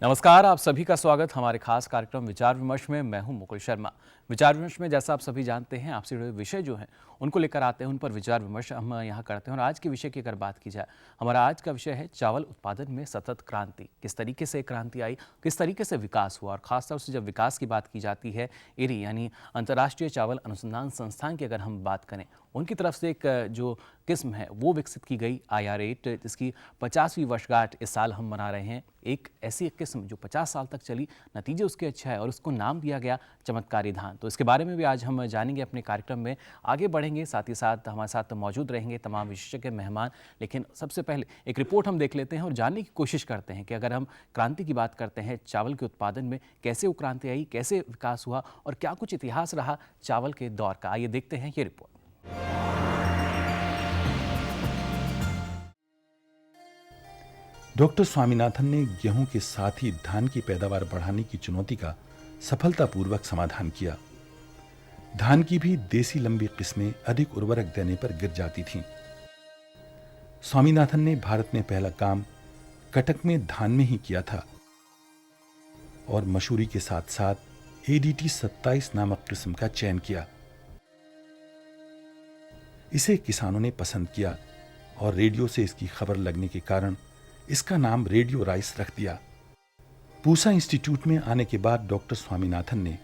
नमस्कार, आप सभी का स्वागत हमारे खास कार्यक्रम विचार विमर्श में। मैं हूं मुकुल शर्मा। विचार विमर्श में जैसा आप सभी जानते हैं, आपसे जुड़े विषय जो हैं उनको लेकर आते हैं, उन पर विचार विमर्श हम यहाँ करते हैं। और आज के विषय की अगर बात की जाए, हमारा आज का विषय है चावल उत्पादन में सतत क्रांति। किस तरीके से क्रांति आई, किस तरीके से विकास हुआ, और खासतौर से जब विकास की बात की जाती है, इरी यानी अंतर्राष्ट्रीय चावल अनुसंधान संस्थान की अगर हम बात करें, उनकी तरफ से एक जो किस्म है वो विकसित की गई IR8, जिसकी 50वीं वर्षगांठ इस साल हम मना रहे हैं। एक ऐसी एक किस्म जो 50 साल तक चली, नतीजे उसके अच्छा है और उसको नाम दिया गया चमत्कारी धान। तो इसके बारे में भी आज हम जानेंगे, अपने कार्यक्रम में आगे बढ़ेंगे। साथ ही साथ हमारे साथ मौजूद रहेंगे तमाम विशेषज्ञ मेहमान। लेकिन सबसे पहले एक रिपोर्ट हम देख लेते हैं और जानने की कोशिश करते हैं कि अगर हम क्रांति की बात करते हैं, चावल के उत्पादन में कैसे वो क्रांति आई, कैसे विकास हुआ और क्या कुछ इतिहास रहा चावल के दौर का। आइए देखते हैं ये रिपोर्ट। डॉक्टर स्वामीनाथन ने गेहूं के साथ ही धान की पैदावार बढ़ाने की चुनौती का सफलतापूर्वक समाधान किया। धान की भी देसी लंबी किस्में अधिक उर्वरक देने पर गिर जाती थीं। स्वामीनाथन ने भारत में पहला काम कटक में धान में ही किया था और मसूरी के साथ साथ ADT 27 नामक किस्म का चयन किया। इसे किसानों ने पसंद किया और रेडियो से इसकी खबर लगने के कारण इसका नाम रेडियो राइस रख दिया। पूसा इंस्टीट्यूट में आने के बाद डॉक्टर स्वामीनाथन ने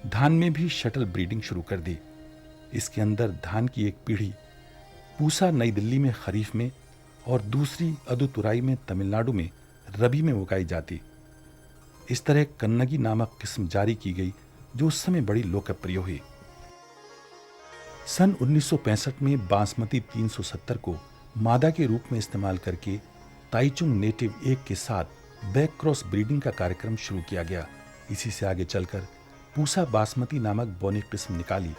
धान में भी शटल ब्रीडिंग शुरू कर दी। इसके अंदर धान की एक पीढ़ी पूसा नई दिल्ली में खरीफ में और दूसरी अदुतुराई में तमिलनाडु में रबी में उगाई जाती। इस तरह कन्नगी नामक किस्म जारी की गई जो उस समय बड़ी लोकप्रिय हुई। सन 1965 में बासमती 370 को मादा के रूप में इस्तेमाल करके ताइचुंग नेटिव 1 के साथ बैक क्रॉस ब्रीडिंग का कार्यक्रम शुरू किया गया। इसी से आगे चलकर पूसा बासमती नामक बौनी किस्म निकाली,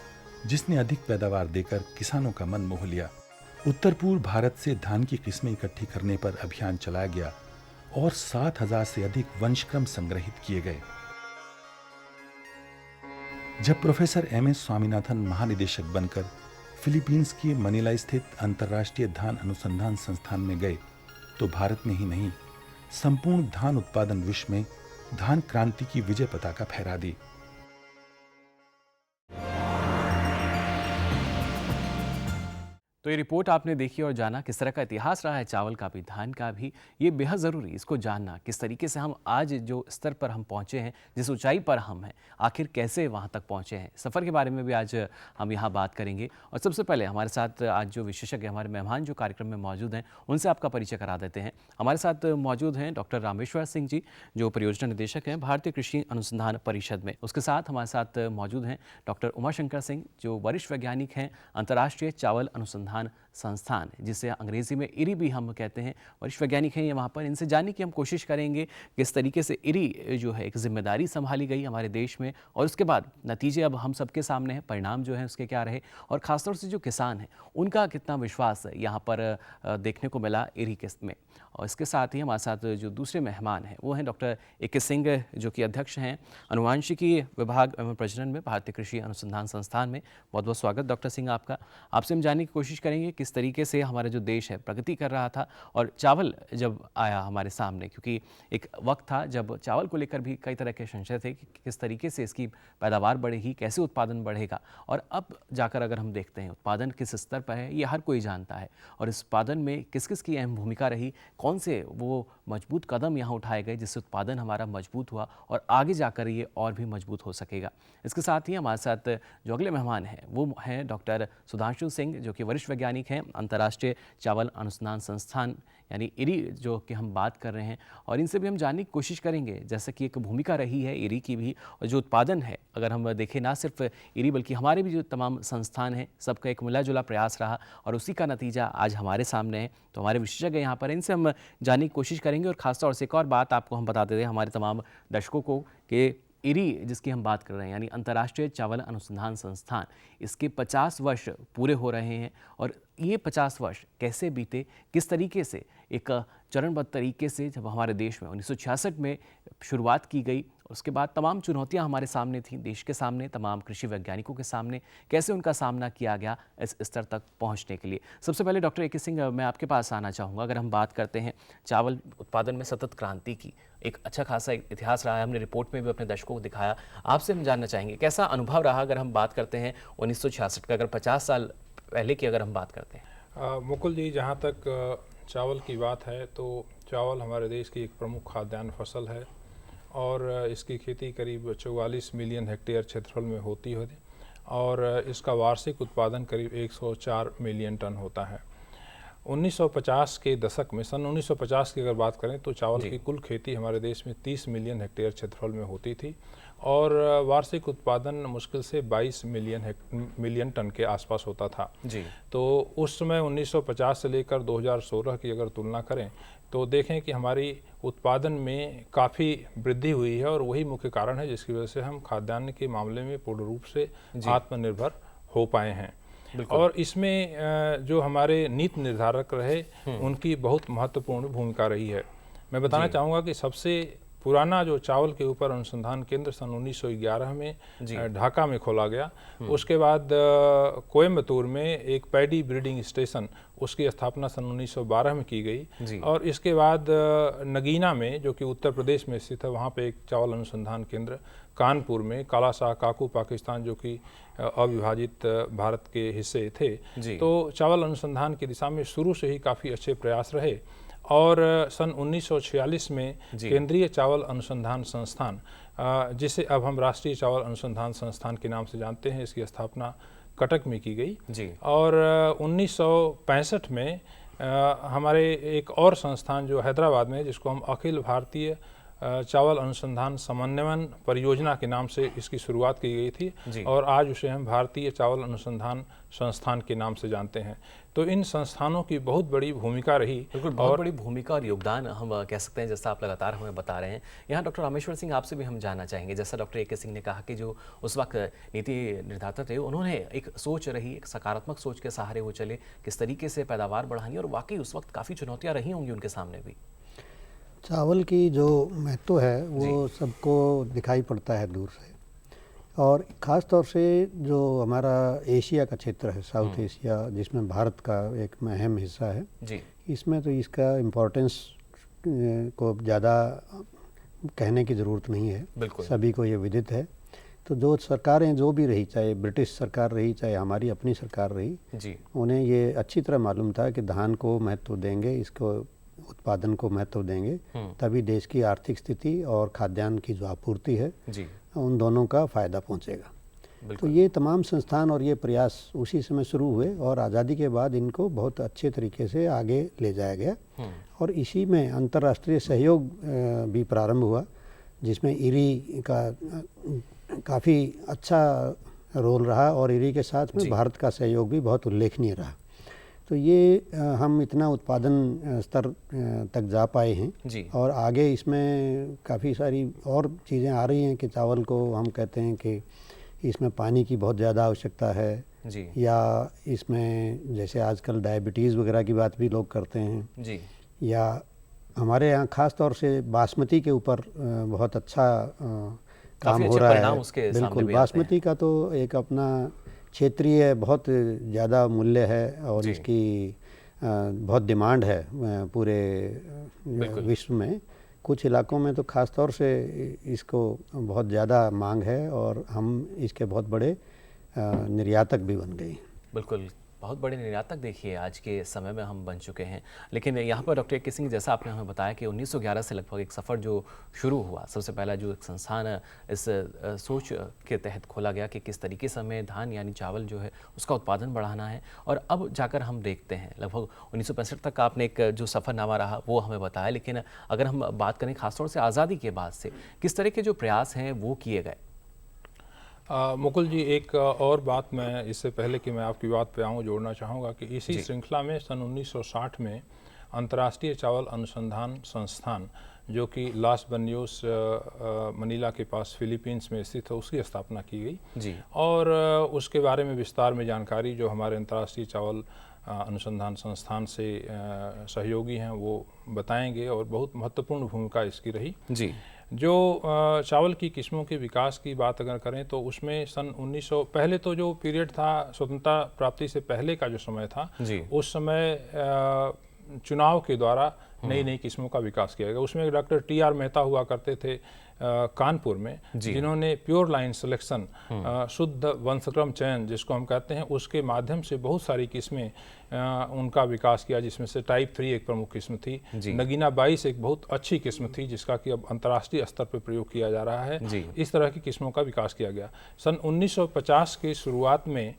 जिसने अधिक पैदावार देकर किसानों का मन मोह लिया। उत्तर पूर्व भारत से धान की किस्में इकट्ठी करने पर अभियान चलाया गया और 7000 से अधिक वंशक्रम संग्रहित किए गए। जब प्रोफेसर MS स्वामीनाथन महानिदेशक बनकर फिलीपींस के मनीला स्थित अंतर्राष्ट्रीय धान अनुसंधान संस्थान में गए तो भारत में ही नहीं, संपूर्ण धान उत्पादन विश्व में धान क्रांति की विजय पताका फहरा दी। तो ये रिपोर्ट आपने देखी और जाना किस तरह का इतिहास रहा है चावल का भी, धान का भी। ये बेहद ज़रूरी, इसको जानना किस तरीके से हम आज जो स्तर पर हम पहुँचे हैं, जिस ऊंचाई पर हम हैं, आखिर कैसे वहाँ तक पहुँचे हैं। सफ़र के बारे में भी आज हम यहाँ बात करेंगे। और सबसे पहले हमारे साथ आज जो विशेषज्ञ हमारे मेहमान जो कार्यक्रम में मौजूद हैं, उनसे आपका परिचय करा देते हैं। हमारे साथ मौजूद हैं डॉक्टर रामेश्वर सिंह जी, जो परियोजना निदेशक हैं भारतीय कृषि अनुसंधान परिषद में। उसके साथ हमारे साथ मौजूद हैं डॉक्टर उमाशंकर सिंह, जो वरिष्ठ वैज्ञानिक हैं अंतर्राष्ट्रीय चावल अनुसंधान संस्थान, जिसे अंग्रेजी में इरी भी हम कहते हैं। वरिष्ठ वैज्ञानिक हैं ये वहाँ पर। इनसे जानने की हम कोशिश करेंगे किस तरीके से इरी जो है एक जिम्मेदारी संभाली गई हमारे देश में, और उसके बाद नतीजे अब हम सबके सामने हैं, परिणाम जो है उसके क्या रहे, और ख़ासतौर से जो किसान हैं उनका कितना विश्वास यहाँ पर देखने को मिला इरी किस्म में। और इसके साथ ही हमारे साथ जो दूसरे मेहमान हैं वो हैं डॉक्टर AK सिंह, जो कि अध्यक्ष हैं अनुवांशिकी विभाग एवं प्रजनन में भारतीय कृषि अनुसंधान संस्थान में। बहुत बहुत स्वागत डॉक्टर सिंह आपका। आपसे हम जानने की कोशिश करेंगे किस तरीके से हमारा जो देश है प्रगति कर रहा था और चावल जब आया हमारे सामने, क्योंकि एक वक्त था जब चावल को लेकर भी कई तरह के संशय थे कि किस तरीके से इसकी पैदावार बढ़ेगी, कैसे उत्पादन बढ़ेगा। और अब जाकर अगर हम देखते हैं उत्पादन किस स्तर पर है, ये हर कोई जानता है। और इस उत्पादन में किस किस की अहम भूमिका रही, कौन से वो मजबूत कदम यहाँ उठाए गए जिससे उत्पादन हमारा मजबूत हुआ और आगे जाकर ये और भी मजबूत हो सकेगा। इसके साथ ही हमारे साथ जो अगले मेहमान हैं वो हैं डॉक्टर सुधांशु सिंह, जो कि वरिष्ठ वैज्ञानिक हैं अंतर्राष्ट्रीय चावल अनुसंधान संस्थान यानी इरी जो कि हम बात कर रहे हैं। और इनसे भी हम जानने की कोशिश करेंगे जैसे कि एक भूमिका रही है इरी की भी, और जो उत्पादन है अगर हम देखें ना सिर्फ इरी बल्कि हमारे भी जो तमाम संस्थान हैं सबका एक मिला जुला प्रयास रहा और उसी का नतीजा आज हमारे सामने है। तो हमारे विशेषज्ञ यहाँ पर, इनसे हम जानने की कोशिश करेंगे। और ख़ासतौर से एक और बात आपको हम बता देते हैं हमारे तमाम दर्शकों को कि इरी जिसकी हम बात कर रहे हैं यानी अंतर्राष्ट्रीय चावल अनुसंधान संस्थान, इसके 50 वर्ष पूरे हो रहे हैं। और ये 50 वर्ष कैसे बीते, किस तरीके से एक चरणबद्ध तरीके से जब हमारे देश में 1966 में शुरुआत की गई उसके बाद तमाम चुनौतियां हमारे सामने थीं, देश के सामने, तमाम कृषि वैज्ञानिकों के सामने, कैसे उनका सामना किया गया इस स्तर तक पहुंचने के लिए। सबसे पहले डॉक्टर ए के सिंह, मैं आपके पास आना चाहूँगा। अगर हम बात करते हैं चावल उत्पादन में सतत क्रांति की, एक अच्छा खासा इतिहास रहा है, हमने रिपोर्ट में भी अपने दर्शकों को दिखाया। आपसे हम जानना चाहेंगे कैसा अनुभव रहा अगर हम बात करते हैं 1966 का, अगर 50 साल पहले की अगर हम बात करते हैं। मुकुल जी, जहाँ तक चावल की बात है तो चावल हमारे देश की एक प्रमुख खाद्यान्न फसल है और इसकी खेती करीब 44 मिलियन हेक्टेयर क्षेत्रफल में होती है और इसका वार्षिक उत्पादन करीब 104 मिलियन टन होता है। 1950 के दशक में, सन 1950 की अगर बात करें तो चावल की कुल खेती हमारे देश में 30 मिलियन हेक्टेयर क्षेत्रफल में होती थी और वार्षिक उत्पादन मुश्किल से 22 मिलियन टन के आसपास होता था जी। तो उस समय 1950 से लेकर 2016 की अगर तुलना करें तो देखें कि हमारी उत्पादन में काफ़ी वृद्धि हुई है और वही मुख्य कारण है जिसकी वजह से हम खाद्यान्न के मामले में पूर्ण रूप से आत्मनिर्भर हो पाए हैं। और इसमें जो हमारे नीति निर्धारक रहे उनकी बहुत महत्वपूर्ण भूमिका रही है। मैं बताना चाहूँगा कि सबसे पुराना जो चावल के ऊपर अनुसंधान केंद्र सन 1911 में ढाका में खोला गया। उसके बाद कोयम्बतूर में एक पैडी ब्रीडिंग स्टेशन, उसकी स्थापना सन 1912 में की गई और इसके बाद नगीना में, जो कि उत्तर प्रदेश में स्थित है, वहाँ पे एक चावल अनुसंधान केंद्र, कानपुर में कालाशाह काकू पाकिस्तान, जो कि अविभाजित भारत के हिस्से थे। तो चावल अनुसंधान की दिशा में शुरू से ही काफ़ी अच्छे प्रयास रहे और सन 1946 में केंद्रीय चावल अनुसंधान संस्थान, जिसे अब हम राष्ट्रीय चावल अनुसंधान संस्थान के नाम से जानते हैं, इसकी स्थापना कटक में की गई और 1965 में हमारे एक और संस्थान जो हैदराबाद में है, जिसको हम अखिल भारतीय चावल अनुसंधान समन्वयन परियोजना के नाम से इसकी शुरुआत की गई थी और आज उसे हम भारतीय चावल अनुसंधान संस्थान के नाम से जानते हैं। तो इन संस्थानों की बहुत बड़ी भूमिका रही। बिल्कुल, बहुत बड़ी भूमिका और योगदान हम कह सकते हैं, जैसा आप लगातार हमें बता रहे हैं। यहाँ डॉक्टर रामेश्वर सिंह, आपसे भी हम जानना चाहेंगे, जैसा डॉक्टर ए के सिंह ने कहा कि जो उस वक्त नीति निर्धाता थे, उन्होंने एक सोच रही, एक सकारात्मक सोच के सहारे वो चले, किस तरीके से पैदावार बढ़ानी, और वाकई उस वक्त काफ़ी चुनौतियाँ रही होंगी उनके सामने भी। चावल की जो महत्व है वो सबको दिखाई पड़ता है दूर से, और ख़ास तौर से जो हमारा एशिया का क्षेत्र है, साउथ एशिया, जिसमें भारत का एक अहम हिस्सा है जी, इसमें तो इसका इम्पोर्टेंस को ज़्यादा कहने की ज़रूरत नहीं है, सभी को ये विदित है। तो जो सरकारें जो भी रही, चाहे ब्रिटिश सरकार रही, चाहे हमारी अपनी सरकार रही जी, उन्हें ये अच्छी तरह मालूम था कि धान को महत्व देंगे, इसको उत्पादन को महत्व देंगे, तभी देश की आर्थिक स्थिति और खाद्यान्न की जो आपूर्ति है जी, उन दोनों का फ़ायदा पहुंचेगा। तो ये तमाम संस्थान और ये प्रयास उसी समय शुरू हुए और आज़ादी के बाद इनको बहुत अच्छे तरीके से आगे ले जाया गया और इसी में अंतर्राष्ट्रीय सहयोग भी प्रारंभ हुआ, जिसमें इरी का काफ़ी अच्छा रोल रहा और इरी के साथ में भारत का सहयोग भी बहुत उल्लेखनीय रहा। तो ये हम इतना उत्पादन स्तर तक जा पाए हैं जी, और आगे इसमें काफ़ी सारी और चीज़ें आ रही हैं कि चावल को हम कहते हैं कि इसमें पानी की बहुत ज़्यादा आवश्यकता है जी, या इसमें जैसे आजकल डायबिटीज़ वगैरह की बात भी लोग करते हैं जी, या हमारे यहाँ ख़ास तौर से बासमती के ऊपर बहुत अच्छा काम हो रहा है। बिल्कुल, बासमती का तो एक अपना क्षेत्रीय बहुत ज़्यादा मूल्य है और इसकी बहुत डिमांड है पूरे विश्व में। कुछ इलाकों में तो ख़ास तौर से इसको बहुत ज़्यादा मांग है और हम इसके बहुत बड़े निर्यातक भी बन गए। बिल्कुल, बहुत बड़े निर्यातक देखिए आज के समय में हम बन चुके हैं। लेकिन यहाँ पर डॉक्टर ए के सिंह, जैसा आपने हमें बताया कि 1911 से लगभग एक सफ़र जो शुरू हुआ, सबसे पहला जो एक संस्थान इस सोच के तहत खोला गया कि किस तरीके से हमें धान यानी चावल जो है उसका उत्पादन बढ़ाना है, और अब जाकर हम देखते हैं लगभग 1965 तक का आपने एक जो सफ़रनामा रहा वो हमें बताया। लेकिन अगर हम बात करें खासतौर से आज़ादी के बाद से किस तरह के जो प्रयास हैं वो किए गए। मुकुल जी, एक और बात मैं इससे पहले कि मैं आपकी बात पे आऊँ जोड़ना चाहूँगा कि इसी श्रृंखला में सन 1960 में अंतर्राष्ट्रीय चावल अनुसंधान संस्थान, जो कि लास बनियोस मनीला के पास फिलीपींस में स्थित है, उसकी स्थापना की गई जी, और उसके बारे में विस्तार में जानकारी जो हमारे अंतर्राष्ट्रीय चावल अनुसंधान संस्थान से सहयोगी हैं वो बताएंगे और बहुत महत्वपूर्ण भूमिका इसकी रही जी। जो चावल की किस्मों के विकास की बात अगर करें तो उसमें सन 1900 पहले तो जो पीरियड था स्वतंत्रता प्राप्ति से पहले का जो समय था जी। उस समय चुनाव के द्वारा नई नई किस्मों का विकास किया गया। उसमें डॉक्टर टी.आर. मेहता हुआ करते थे कानपुर में, जिन्होंने प्योर लाइन सिलेक्शन, शुद्ध वंशक्रम चयन जिसको हम कहते हैं, उसके माध्यम से बहुत सारी किस्में उनका विकास किया, जिसमें से टाइप 3 एक प्रमुख किस्म थी। नगीना 22 एक बहुत अच्छी किस्म थी जिसका कि अब अंतर्राष्ट्रीय स्तर पर प्रयोग किया जा रहा है। इस तरह की किस्मों का विकास किया गया। सन 1950 की शुरुआत में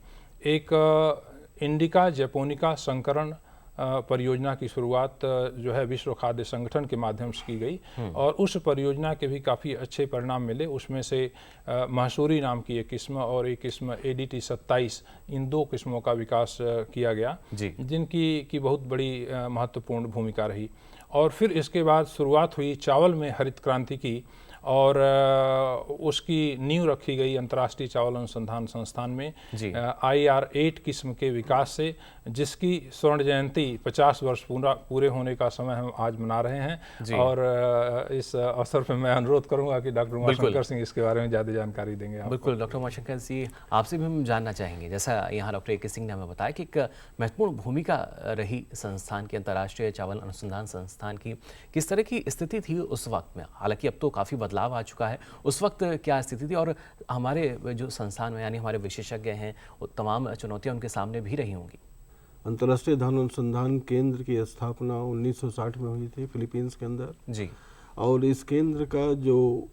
एक इंडिका जैपोनिका संकरण परियोजना की शुरुआत जो है विश्व खाद्य संगठन के माध्यम से की गई और उस परियोजना के भी काफ़ी अच्छे परिणाम मिले। उसमें से महसूरी नाम की एक किस्म और एक किस्म ADT 27, इन 2 किस्मों का विकास किया गया जिनकी की बहुत बड़ी महत्वपूर्ण भूमिका रही। और फिर इसके बाद शुरुआत हुई चावल में हरित क्रांति की और उसकी नींव रखी गई अंतर्राष्ट्रीय चावल अनुसंधान संस्थान में IR8 किस्म के विकास से, जिसकी स्वर्ण जयंती 50 वर्ष पूरे होने का समय हम आज मना रहे हैं। और इस अवसर पर मैं अनुरोध करूंगा कि डॉक्टर उमाशंकर सिंह इसके बारे में ज़्यादा जानकारी देंगे। बिल्कुल डॉक्टर उमाशंकर जी, आपसे भी हम जानना चाहेंगे, जैसा यहाँ डॉक्टर AK सिंह ने हमें बताया कि एक महत्वपूर्ण भूमिका रही संस्थान की, अंतर्राष्ट्रीय चावल अनुसंधान संस्थान की, किस तरह की स्थिति थी उस वक्त में? हालांकि अब तो काफ़ी बदलाव आ चुका है, उस वक्त क्या स्थिति थी और हमारे जो संस्थान में यानी हमारे विशेषज्ञ हैं तमाम चुनौतियां उनके सामने भी रही होंगी? अंतर्राष्ट्रीय धान अनुसंधान केंद्र की स्थापना 1960 में हुई थी फिलीपींस के अंदर जी। और इस केंद्र का जो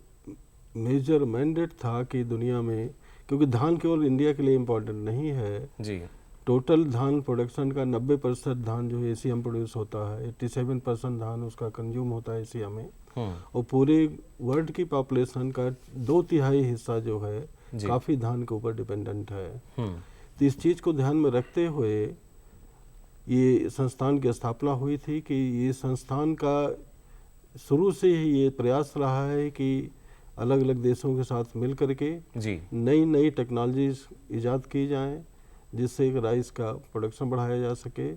मेजर मैंडेट था कि दुनिया में, क्योंकि धान केवल इंडिया के लिए इम्पोर्टेंट नहीं है जी, टोटल धान प्रोडक्शन का 90% धान जो है एशिया में प्रोड्यूस होता है, 87% धान उसका कंज्यूम होता है एशिया में, और पूरे वर्ल्ड की पॉपुलेशन का 2/3 हिस्सा जो है काफ़ी धान के ऊपर डिपेंडेंट है। तो इस चीज़ को ध्यान में रखते हुए ये संस्थान की स्थापना हुई थी कि ये संस्थान का शुरू से ही ये प्रयास रहा है कि अलग अलग देशों के साथ मिल करके नई नई टेक्नोलॉजीज ईजाद की जाएं जिससे राइस का प्रोडक्शन बढ़ाया जा सके।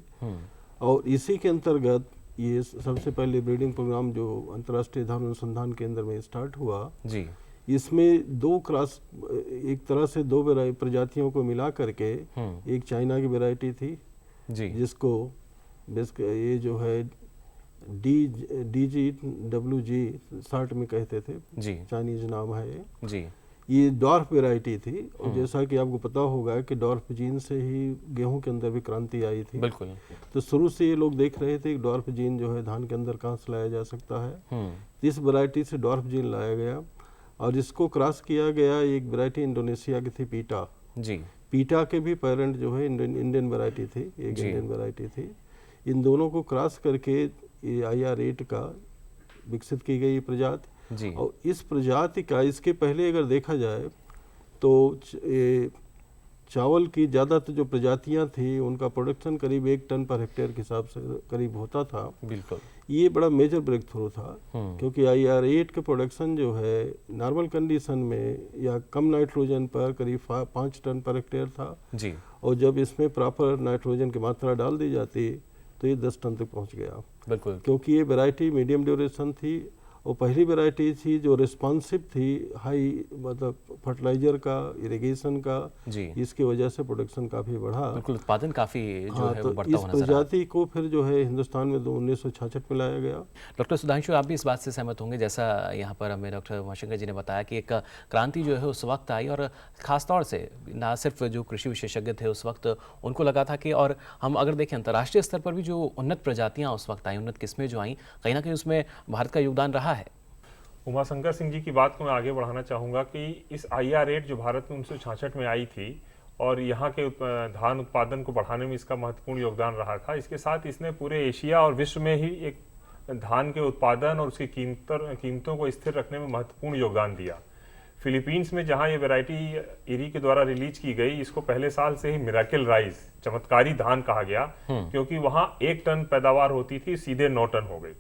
और इसी के अंतर्गत ये सबसे पहले ब्रीडिंग प्रोग्राम जो अंतर्राष्ट्रीय धान अनुसंधान केंद्र में स्टार्ट हुआ जी, इसमें 2 क्रॉस, एक तरह से 2 प्रजातियों को मिला करके एक चाइना की वैरायटी थी जी, जिसको ये जो है DGWG शॉर्ट में कहते थे जी, चाइनीज नाम है ये जी। ये डॉर्फ वैरायटी थी और जैसा कि आपको पता होगा कि डॉर्फ जीन से ही गेहूं के अंदर भी क्रांति आई थी। बिल्कुल। तो शुरू से ये लोग देख रहे थे कि डॉर्फ जीन जो है धान के अंदर कहाँ से लाया जा सकता है। इस वैरायटी से डॉर्फ जीन लाया गया और इसको क्रॉस किया गया। एक वैरायटी इंडोनेशिया की थी पीटा जी, पीटा के भी पेरेंट जो है इंडियन वैरायटी थी, एक इंडियन वैरायटी थी। इन दोनों को क्रॉस करके ये IR8 का विकसित की गई प्रजाति जी। और इस प्रजाति का इसके पहले अगर देखा जाए तो चावल की ज़्यादातर जो प्रजातियां थी उनका प्रोडक्शन करीब 1 टन पर हेक्टेयर के हिसाब से करीब होता था। बिल्कुल, ये बड़ा मेजर ब्रेक थ्रू था क्योंकि IR8 का प्रोडक्शन जो है नॉर्मल कंडीशन में या कम नाइट्रोजन पर करीब 5 टन पर हेक्टेयर था जी, और जब इसमें प्रॉपर नाइट्रोजन की मात्रा डाल दी जाती तो ये 10 टन तक पहुंच गया। बिल्कुल, क्योंकि ये वैरायटी मीडियम ड्यूरेशन थी और पहली वैरायटी थी जो रिस्पॉन्सिव थी, हाई मतलब फर्टिलाइजर का, इरिगेशन का जी, इसकी वजह से प्रोडक्शन काफ़ी बढ़ा। बिल्कुल, उत्पादन काफ़ी जो है तो बढ़ता हुआ नजर आ रहा है। इस प्रजाति को फिर जो है हिंदुस्तान में 1966 में लाया गया। डॉक्टर सुधांशु, आप भी इस बात से सहमत होंगे, जैसा यहाँ पर हमें डॉक्टर उमाशंकर जी ने बताया कि एक क्रांति जो है उस वक्त आई और ख़ासतौर से ना सिर्फ जो कृषि विशेषज्ञ थे उस वक्त उनको लगा था कि, और हम अगर देखें अंतर्राष्ट्रीय स्तर पर भी जो उन्नत प्रजातियाँ उस वक्त आई, उन्नत किस्में जो आई, कहीं ना कहीं उसमें भारत का योगदान रहा है। उमाशंकर सिंह जी की बात को मैं आगे बढ़ाना चाहूँगा कि इस IR8 जो भारत में 1966 में आई थी और यहाँ के धान उत्पादन को बढ़ाने में इसका महत्वपूर्ण योगदान रहा था। इसके साथ इसने पूरे एशिया और विश्व में ही एक धान के उत्पादन और उसकी कीमतों को स्थिर रखने में महत्वपूर्ण योगदान दिया। फिलीपींस में जहाँ ये वैरायटी इरी के द्वारा रिलीज की गई, इसको पहले साल से ही मिरेकल राइस, चमत्कारी धान कहा गया, क्योंकि वहाँ 1 टन पैदावार होती थी, सीधे 9 टन हो गई।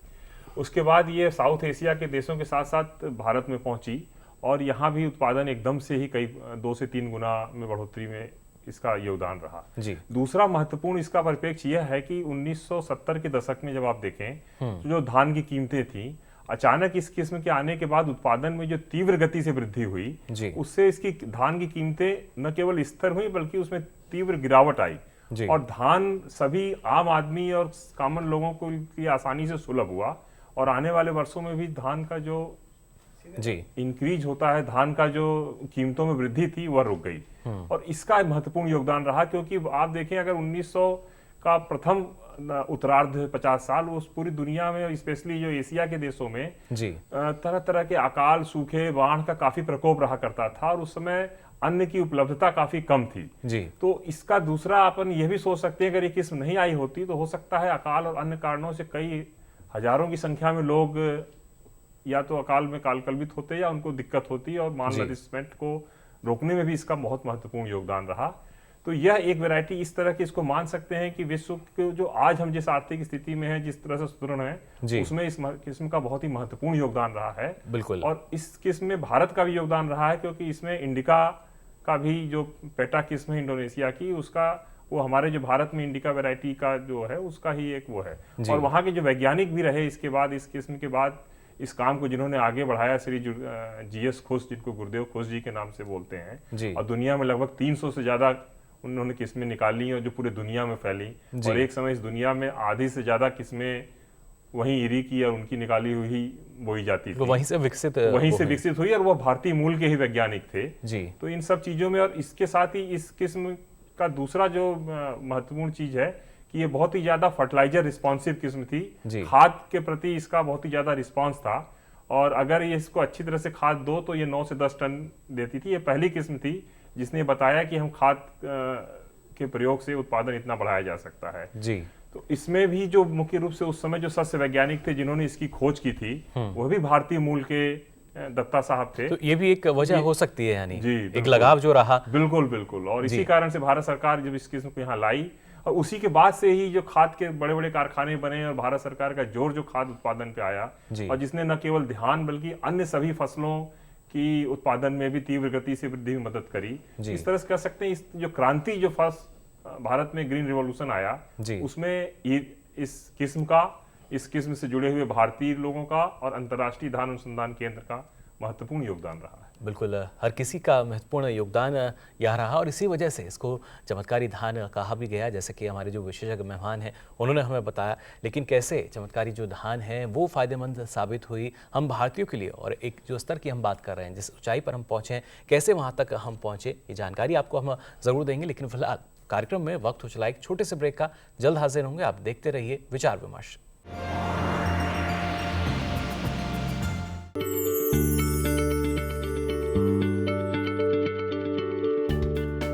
उसके बाद ये साउथ एशिया के देशों के साथ साथ भारत में पहुंची और यहाँ भी उत्पादन एकदम से ही कई 2 से 3 गुना में बढ़ोतरी में इसका योगदान रहा जी। दूसरा महत्वपूर्ण इसका परिप्रेक्ष्य यह है कि 1970 के दशक में जब आप देखें तो जो धान की कीमतें थी अचानक इस किस्म के आने के बाद उत्पादन में जो तीव्र गति से वृद्धि हुई, जी। उससे इसकी धान की कीमतें न केवल स्थिर हुई बल्कि उसमें तीव्र गिरावट आई जी। और धान सभी आम आदमी और कॉमन लोगों को लिए आसानी से सुलभ हुआ और आने वाले वर्षों में भी धान का जो जी इंक्रीज होता है, धान का जो कीमतों में वृद्धि थी वह रुक गई। और इसका महत्वपूर्ण योगदान रहा, क्योंकि आप देखें अगर 1900 का प्रथम उत्तरार्ध 50 साल उस पूरी दुनिया में, स्पेशली जो एशिया के देशों में जी तरह तरह के अकाल, सूखे, बाढ़ का काफी प्रकोप रहा करता था और उस समय अन्न की उपलब्धता काफी कम थी। जी तो इसका दूसरा अपन ये भी सोच सकते हैं, अगर ये किस्म नहीं आई होती तो हो सकता है अकाल और अन्य कारणों से कई हजारों की संख्या में लोग या तो अकाल में कालकलवित होते या उनको दिक्कत होती और माल नरिशमेंट को रोकने में भी इसका बहुत महत्वपूर्ण योगदान रहा। तो यह एक वैरायटी इस तरह की इसको मान सकते हैं कि विश्व के जो आज हम जिस आर्थिक स्थिति में है, जिस तरह से सुदृढ़ है, उसमें इस किस्म का बहुत ही महत्वपूर्ण योगदान रहा है। बिल्कुल। और इस किस्म में भारत का भी योगदान रहा है, क्योंकि इसमें इंडिका का भी जो पेटा किस्म है इंडोनेशिया की, उसका वो हमारे जो भारत में इंडिका वैरायटी का जो है उसका ही एक वो है। और वहाँ के जो वैज्ञानिक भी रहे इसके बाद, इस किस्म के बाद इस काम को जिन्होंने आगे बढ़ाया, श्री जीएस खोस, जिनको गुरुदेव खोस जी के नाम से बोलते हैं, और दुनिया में लगभग 300 से ज्यादा उन्होंने किस्में निकाली और जो पूरे दुनिया में फैली। और एक समय इस दुनिया में आधी से ज्यादा किस्में वहीं इरी की और उनकी निकाली हुई बोई जाती थी, वहीं से विकसित हुई और वो भारतीय मूल के ही वैज्ञानिक थे। जी। तो इन सब चीजों में, और इसके साथ ही इस किस्म का दूसरा जो महत्वपूर्ण चीज है कि ये बहुत ही ज्यादा फर्टिलाइजर रिस्पॉन्सिव किस्म थी। खाद के प्रति इसका बहुत ही ज्यादा रिस्पॉन्स था और अगर ये इसको अच्छी तरह से खाद दो तो ये 9 से 10 टन देती थी। ये पहली किस्म थी जिसने बताया कि हम खाद के प्रयोग से उत्पादन इतना बढ़ाया जा सकता है। जी। तो इसमें भी जो मुख्य रूप से उस समय जो सस्य वैज्ञानिक थे जिन्होंने इसकी खोज की थी, वह भी भारतीय मूल के दत्ता साहब थे। तो ये भी एक वजह हो सकती है, यानी जी, एक लगाव जो रहा। बिल्कुल बिल्कुल। और इसी कारण से भारत सरकार जब इस किस्म को यहाँ लाई और उसी के बाद से ही जो खाद के बड़े बड़े कारखाने बने और भारत सरकार का जोर जो खाद उत्पादन पे आया, और जिसने न केवल धान बल्कि अन्य सभी फसलों की उत्पादन में भी तीव्र गति से वृद्धि में मदद करी। इस तरह से कह सकते हैं इस जो क्रांति जो फर्स्ट भारत में ग्रीन रिवॉल्यूशन आया, उसमें इस किस्म से जुड़े हुए भारतीय लोगों का और अंतर्राष्ट्रीय धान अनुसंधान केंद्र का महत्वपूर्ण योगदान रहा है। बिल्कुल, हर किसी का महत्वपूर्ण योगदान यहाँ रहा और इसी वजह से इसको चमत्कारी धान कहा भी गया, जैसे कि हमारे जो विशेषज्ञ मेहमान हैं उन्होंने हमें बताया। लेकिन कैसे चमत्कारी जो धान है वो फ़ायदेमंद साबित हुई हम भारतीयों के लिए, और एक जो स्तर की हम बात कर रहे हैं, जिस ऊंचाई पर हम पहुँचे हैं, कैसे वहाँ तक हम पहुँचे, ये जानकारी आपको हम ज़रूर देंगे। लेकिन फिलहाल कार्यक्रम में वक्त हो चला एक छोटे से ब्रेक का। जल्द हाजिर होंगे, आप देखते रहिए विचार विमर्श।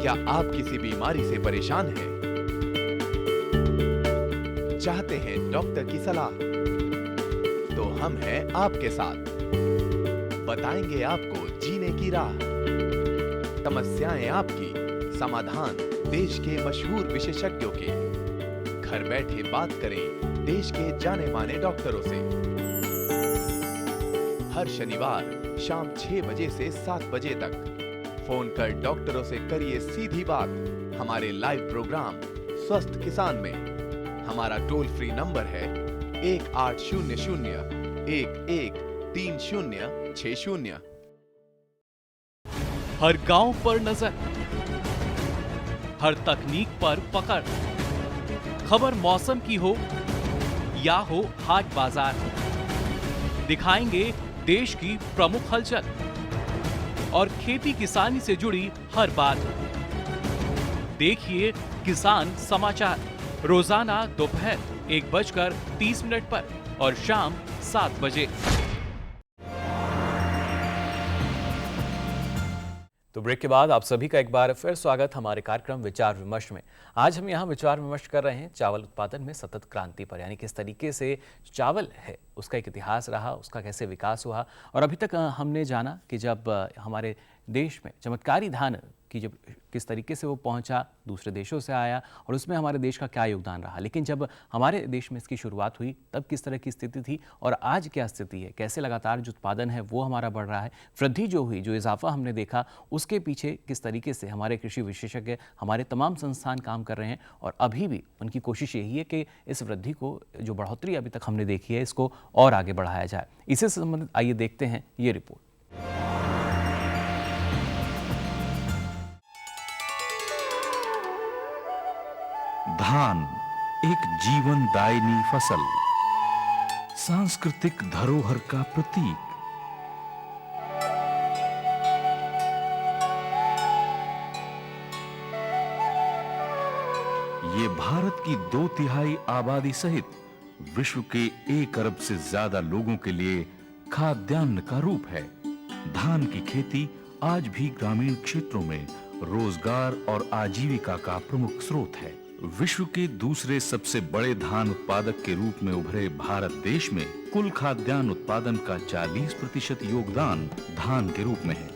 क्या आप किसी बीमारी से परेशान हैं? चाहते हैं डॉक्टर की सलाह? तो हम हैं आपके साथ, बताएंगे आपको जीने की राह। समस्याएं आपकी, समाधान देश के मशहूर विशेषज्ञों के। घर बैठे बात करें देश के जाने माने डॉक्टरों से। हर शनिवार शाम 6 बजे से 7 बजे तक फोन कर डॉक्टरों से करिए सीधी बात हमारे लाइव प्रोग्राम स्वस्थ किसान में। हमारा टोल फ्री नंबर है 1800-113060। हर गांव पर नजर, हर तकनीक पर पकड़, खबर मौसम की हो या हो हाट बाजार, दिखाएंगे देश की प्रमुख हलचल और खेती किसानी से जुड़ी हर बात। देखिए किसान समाचार रोजाना दोपहर 1:30 पर और शाम 7 बजे। तो ब्रेक के बाद आप सभी का एक बार फिर स्वागत हमारे कार्यक्रम विचार विमर्श में। आज हम यहाँ विचार विमर्श कर रहे हैं चावल उत्पादन में सतत क्रांति पर, यानी किस तरीके से चावल है उसका एक इतिहास रहा, उसका कैसे विकास हुआ। और अभी तक हमने जाना कि जब हमारे देश में चमत्कारी धान कि जब किस तरीके से वो पहुंचा, दूसरे देशों से आया और उसमें हमारे देश का क्या योगदान रहा। लेकिन जब हमारे देश में इसकी शुरुआत हुई तब किस तरह की स्थिति थी और आज क्या स्थिति है, कैसे लगातार जो उत्पादन है वो हमारा बढ़ रहा है, वृद्धि जो हुई, जो इजाफा हमने देखा, उसके पीछे किस तरीके से हमारे कृषि विशेषज्ञ, हमारे तमाम संस्थान काम कर रहे हैं और अभी भी उनकी कोशिश यही है कि इस वृद्धि को, जो बढ़ोतरी अभी तक हमने देखी है, इसको और आगे बढ़ाया जाए। इससे संबंधित आइए देखते हैं ये रिपोर्ट। धान एक जीवनदायिनी फसल, सांस्कृतिक धरोहर का प्रतीक। ये भारत की 2/3 आबादी सहित विश्व के 1 अरब से ज्यादा लोगों के लिए खाद्यान्न का रूप है। धान की खेती आज भी ग्रामीण क्षेत्रों में रोजगार और आजीविका का प्रमुख स्रोत है। विश्व के दूसरे सबसे बड़े धान उत्पादक के रूप में उभरे भारत देश में कुल खाद्यान्न उत्पादन का 40% योगदान धान के रूप में है।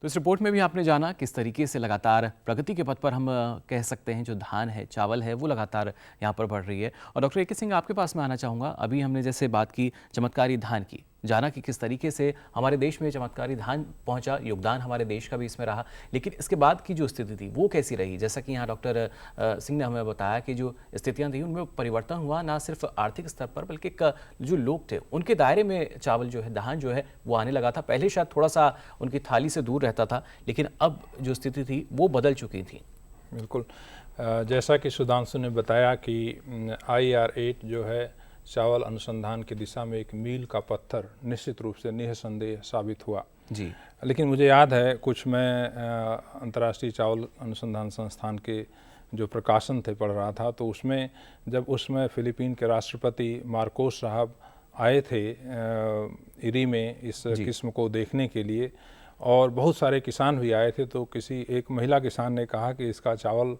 तो इस रिपोर्ट में भी आपने जाना किस तरीके से लगातार प्रगति के पथ पर हम कह सकते हैं जो धान है, चावल है, वो लगातार यहाँ पर बढ़ रही है। और डॉक्टर ए.के. सिंह, आपके पास में आना चाहूँगा। अभी हमने जैसे बात की चमत्कारी धान की, जाना कि किस तरीके से हमारे देश में चमत्कारी धान पहुंचा, योगदान हमारे देश का भी इसमें रहा, लेकिन इसके बाद की जो स्थिति थी वो कैसी रही। जैसा कि यहाँ डॉक्टर सिंह ने हमें बताया कि जो स्थितियाँ थी उनमें परिवर्तन हुआ, ना सिर्फ आर्थिक स्तर पर बल्कि जो लोग थे उनके दायरे में चावल जो है, धान जो है वो आने लगा था। पहले शायद थोड़ा सा उनकी थाली से दूर रहता था, लेकिन अब जो स्थिति थी वो बदल चुकी थी। बिल्कुल, जैसा कि सुधांशु ने बताया कि IR8 जो है चावल अनुसंधान की दिशा में एक मील का पत्थर निश्चित रूप से निःसंदेह साबित हुआ जी। लेकिन मुझे याद है कुछ मैं अंतर्राष्ट्रीय चावल अनुसंधान संस्थान के जो प्रकाशन थे पढ़ रहा था, तो उसमें जब उसमें फिलीपीन के राष्ट्रपति मार्कोस साहब आए थे इरी में इस किस्म को देखने के लिए, और बहुत सारे किसान भी आए थे, तो किसी एक महिला किसान ने कहा कि इसका चावल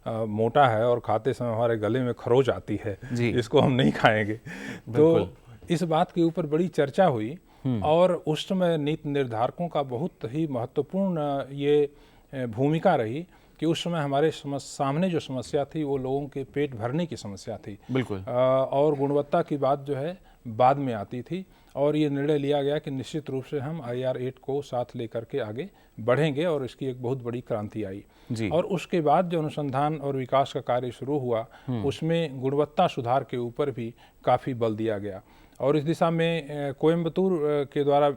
मोटा है और खाते समय हमारे गले में खरोच आती है, इसको हम नहीं खाएंगे। तो इस बात के ऊपर बड़ी चर्चा हुई और उस समय नीति निर्धारकों का बहुत ही महत्वपूर्ण ये भूमिका रही कि उस समय हमारे सामने जो समस्या थी वो लोगों के पेट भरने की समस्या थी। बिल्कुल। और गुणवत्ता की बात जो है बाद में आती थी, और ये निर्णय लिया गया कि निश्चित रूप से हम IR8 को साथ लेकर के आगे बढ़ेंगे और इसकी एक बहुत बड़ी क्रांति आई जी। और उसके बाद जो अनुसंधान और विकास का कार्य शुरू हुआ उसमें गुणवत्ता सुधार के ऊपर भी काफ़ी बल दिया गया, और इस दिशा में कोयम्बतूर के द्वारा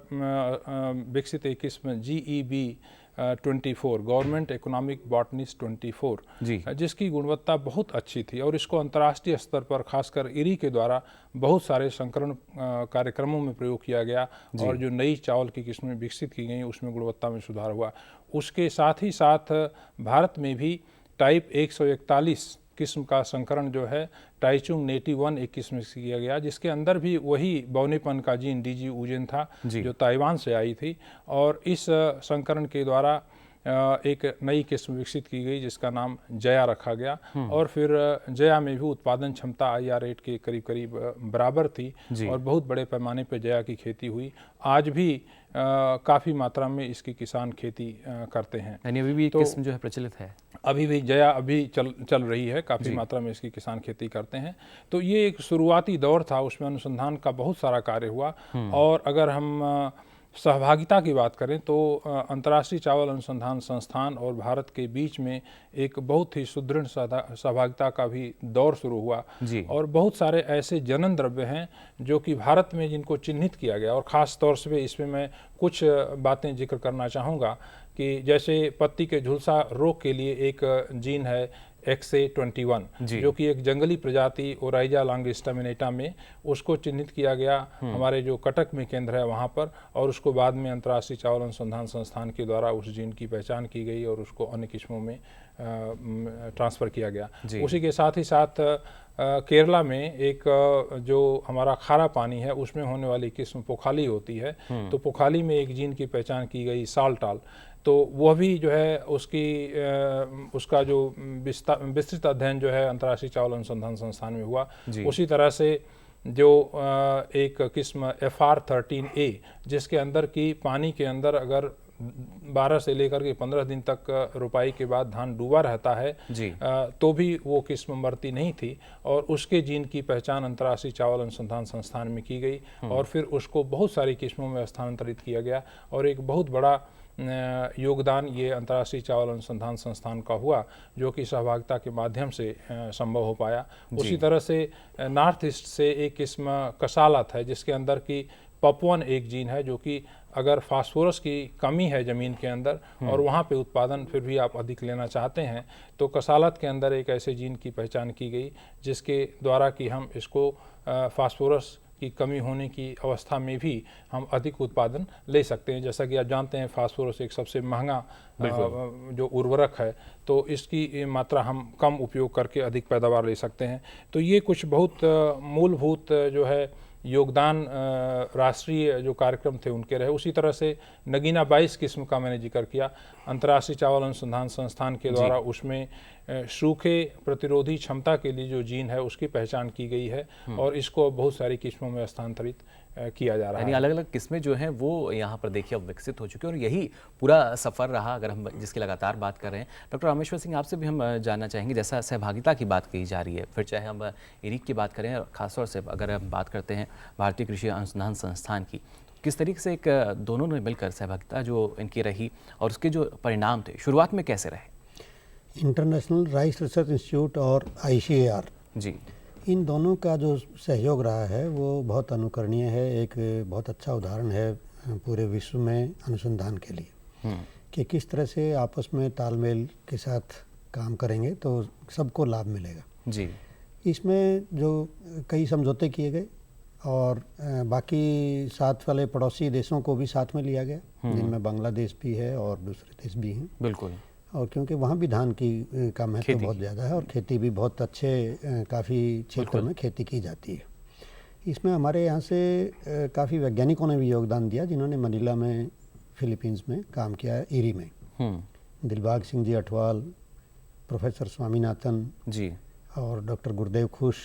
विकसित एक किस्म GEB 24 गवर्नमेंट इकोनॉमिक बॉटनिस्ट 24 जिसकी गुणवत्ता बहुत अच्छी थी, और इसको अंतर्राष्ट्रीय स्तर पर खासकर इरी के द्वारा बहुत सारे संकरण कार्यक्रमों में प्रयोग किया गया, और जो नई चावल की किस्में विकसित की गई उसमें गुणवत्ता में सुधार हुआ। उसके साथ ही साथ भारत में भी टाइप 141 किस्म का संकरण जो है टाइचुंग नेटिव 1 एक किस्म से किया गया, जिसके अंदर भी वही बौनेपन का जीन DG ऊजेन था जो ताइवान से आई थी, और इस संकरण के द्वारा एक नई किस्म विकसित की गई जिसका नाम जया रखा गया, और फिर जया में भी उत्पादन क्षमता IR8 के करीब करीब बराबर थी और बहुत बड़े पैमाने पर जया की खेती हुई। आज भी काफ़ी मात्रा में इसकी किसान खेती करते हैं, यानी अभी भी तो किस्म जो है प्रचलित है, अभी भी जया अभी चल रही है, काफ़ी मात्रा में इसकी किसान खेती करते हैं। तो ये एक शुरुआती दौर था, उसमें अनुसंधान का बहुत सारा कार्य हुआ। और अगर हम सहभागिता की बात करें तो अंतर्राष्ट्रीय चावल अनुसंधान संस्थान और भारत के बीच में एक बहुत ही सुदृढ़ सहभागिता का भी दौर शुरू हुआ, और बहुत सारे ऐसे जनन द्रव्य हैं जो कि भारत में जिनको चिन्हित किया गया, और ख़ास तौर से इसमें मैं कुछ बातें जिक्र करना चाहूँगा कि जैसे पत्ती के झुलसा रोग के लिए एक जीन है XA21 जो कि एक जंगली प्रजाति ओराइजा लॉन्गिस्टामिनेटा में उसको चिन्हित किया गया हमारे जो कटक में केंद्र है वहाँ पर, और उसको बाद में अंतर्राष्ट्रीय चावल अनुसंधान संस्थान के द्वारा उस जीन की पहचान की गई और उसको अन्य किस्मों में ट्रांसफ़र किया गया। उसी के साथ ही साथ केरला में एक जो हमारा खारा पानी है उसमें होने वाली किस्म पोखाली होती है, तो पोखाली में एक जीन की पहचान की गई साल्टाल, तो वह भी जो है उसका जो विस्तृत अध्ययन जो है अंतर्राष्ट्रीय चावल अनुसंधान संस्थान में हुआ। उसी तरह से जो एक किस्म FR13A, जिसके अंदर की पानी के अंदर अगर 12 से लेकर के 15 दिन तक रोपाई के बाद धान डूबा रहता है जी। तो भी वो किस्म मरती नहीं थी, और उसके जीन की पहचान अंतर्राष्ट्रीय चावल अनुसंधान संस्थान में की गई और फिर उसको बहुत सारी किस्मों में स्थानांतरित किया गया, और एक बहुत बड़ा योगदान ये अंतर्राष्ट्रीय चावल अनुसंधान संस्थान का हुआ, जो कि सहभागिता के माध्यम से संभव हो पाया। उसी तरह से नॉर्थ ईस्ट से एक किस्म कसालत है, जिसके अंदर की पपवन एक जीन है, जो कि अगर फास्फोरस की कमी है ज़मीन के अंदर और वहाँ पे उत्पादन फिर भी आप अधिक लेना चाहते हैं, तो कसालत के अंदर एक ऐसे जीन की पहचान की गई जिसके द्वारा कि हम इसको फास्फोरस की कमी होने की अवस्था में भी हम अधिक उत्पादन ले सकते हैं। जैसा कि आप जानते हैं फास्फोरस एक सबसे महंगा जो उर्वरक है, तो इसकी मात्रा हम कम उपयोग करके अधिक पैदावार ले सकते हैं। तो ये कुछ बहुत मूलभूत जो है योगदान राष्ट्रीय जो कार्यक्रम थे उनके रहे। उसी तरह से नगीना 22 किस्म का मैंने जिक्र किया, अंतर्राष्ट्रीय चावल अनुसंधान संस्थान के द्वारा उसमें सूखे प्रतिरोधी क्षमता के लिए जो जीन है उसकी पहचान की गई है और इसको बहुत सारी किस्मों में स्थानांतरित किया जा रहा है। अलग अलग किस्में जो हैं वो यहाँ पर देखिए अब विकसित हो चुकी हैं और यही पूरा सफ़र रहा अगर हम जिसकी लगातार बात कर रहे हैं। डॉक्टर रामेश्वर सिंह, आपसे भी हम जानना चाहेंगे, जैसा सहभागिता की बात कही जा रही है, फिर चाहे हम इरिक की बात करें, खासतौर से अगर हम बात करते हैं भारतीय कृषि अनुसंधान संस्थान की, किस तरीके से एक दोनों ने मिलकर सहभागिता जो इनकी रही और उसके जो परिणाम थे शुरुआत में कैसे रहे? इंटरनेशनल राइस रिसर्च इंस्टीट्यूट और ICAR जी, इन दोनों का जो सहयोग रहा है वो बहुत अनुकरणीय है। एक बहुत अच्छा उदाहरण है पूरे विश्व में अनुसंधान के लिए कि किस तरह से आपस में तालमेल के साथ काम करेंगे तो सबको लाभ मिलेगा। जी, इसमें जो कई समझौते किए गए और बाकी साथ वाले पड़ोसी देशों को भी साथ में लिया गया, जिनमें बांग्लादेश भी है और दूसरे देश भी हैं। बिल्कुल। और क्योंकि वहाँ भी धान का महत्व बहुत ज़्यादा है और खेती भी बहुत अच्छे काफ़ी क्षेत्र में खेती की जाती है। इसमें हमारे यहाँ से काफ़ी वैज्ञानिकों ने भी योगदान दिया, जिन्होंने मनीला में फिलीपींस में काम किया है, इरी में। दिलबाग सिंह जी अठवाल, प्रोफेसर स्वामीनाथन जी और डॉक्टर गुरुदेव खुश,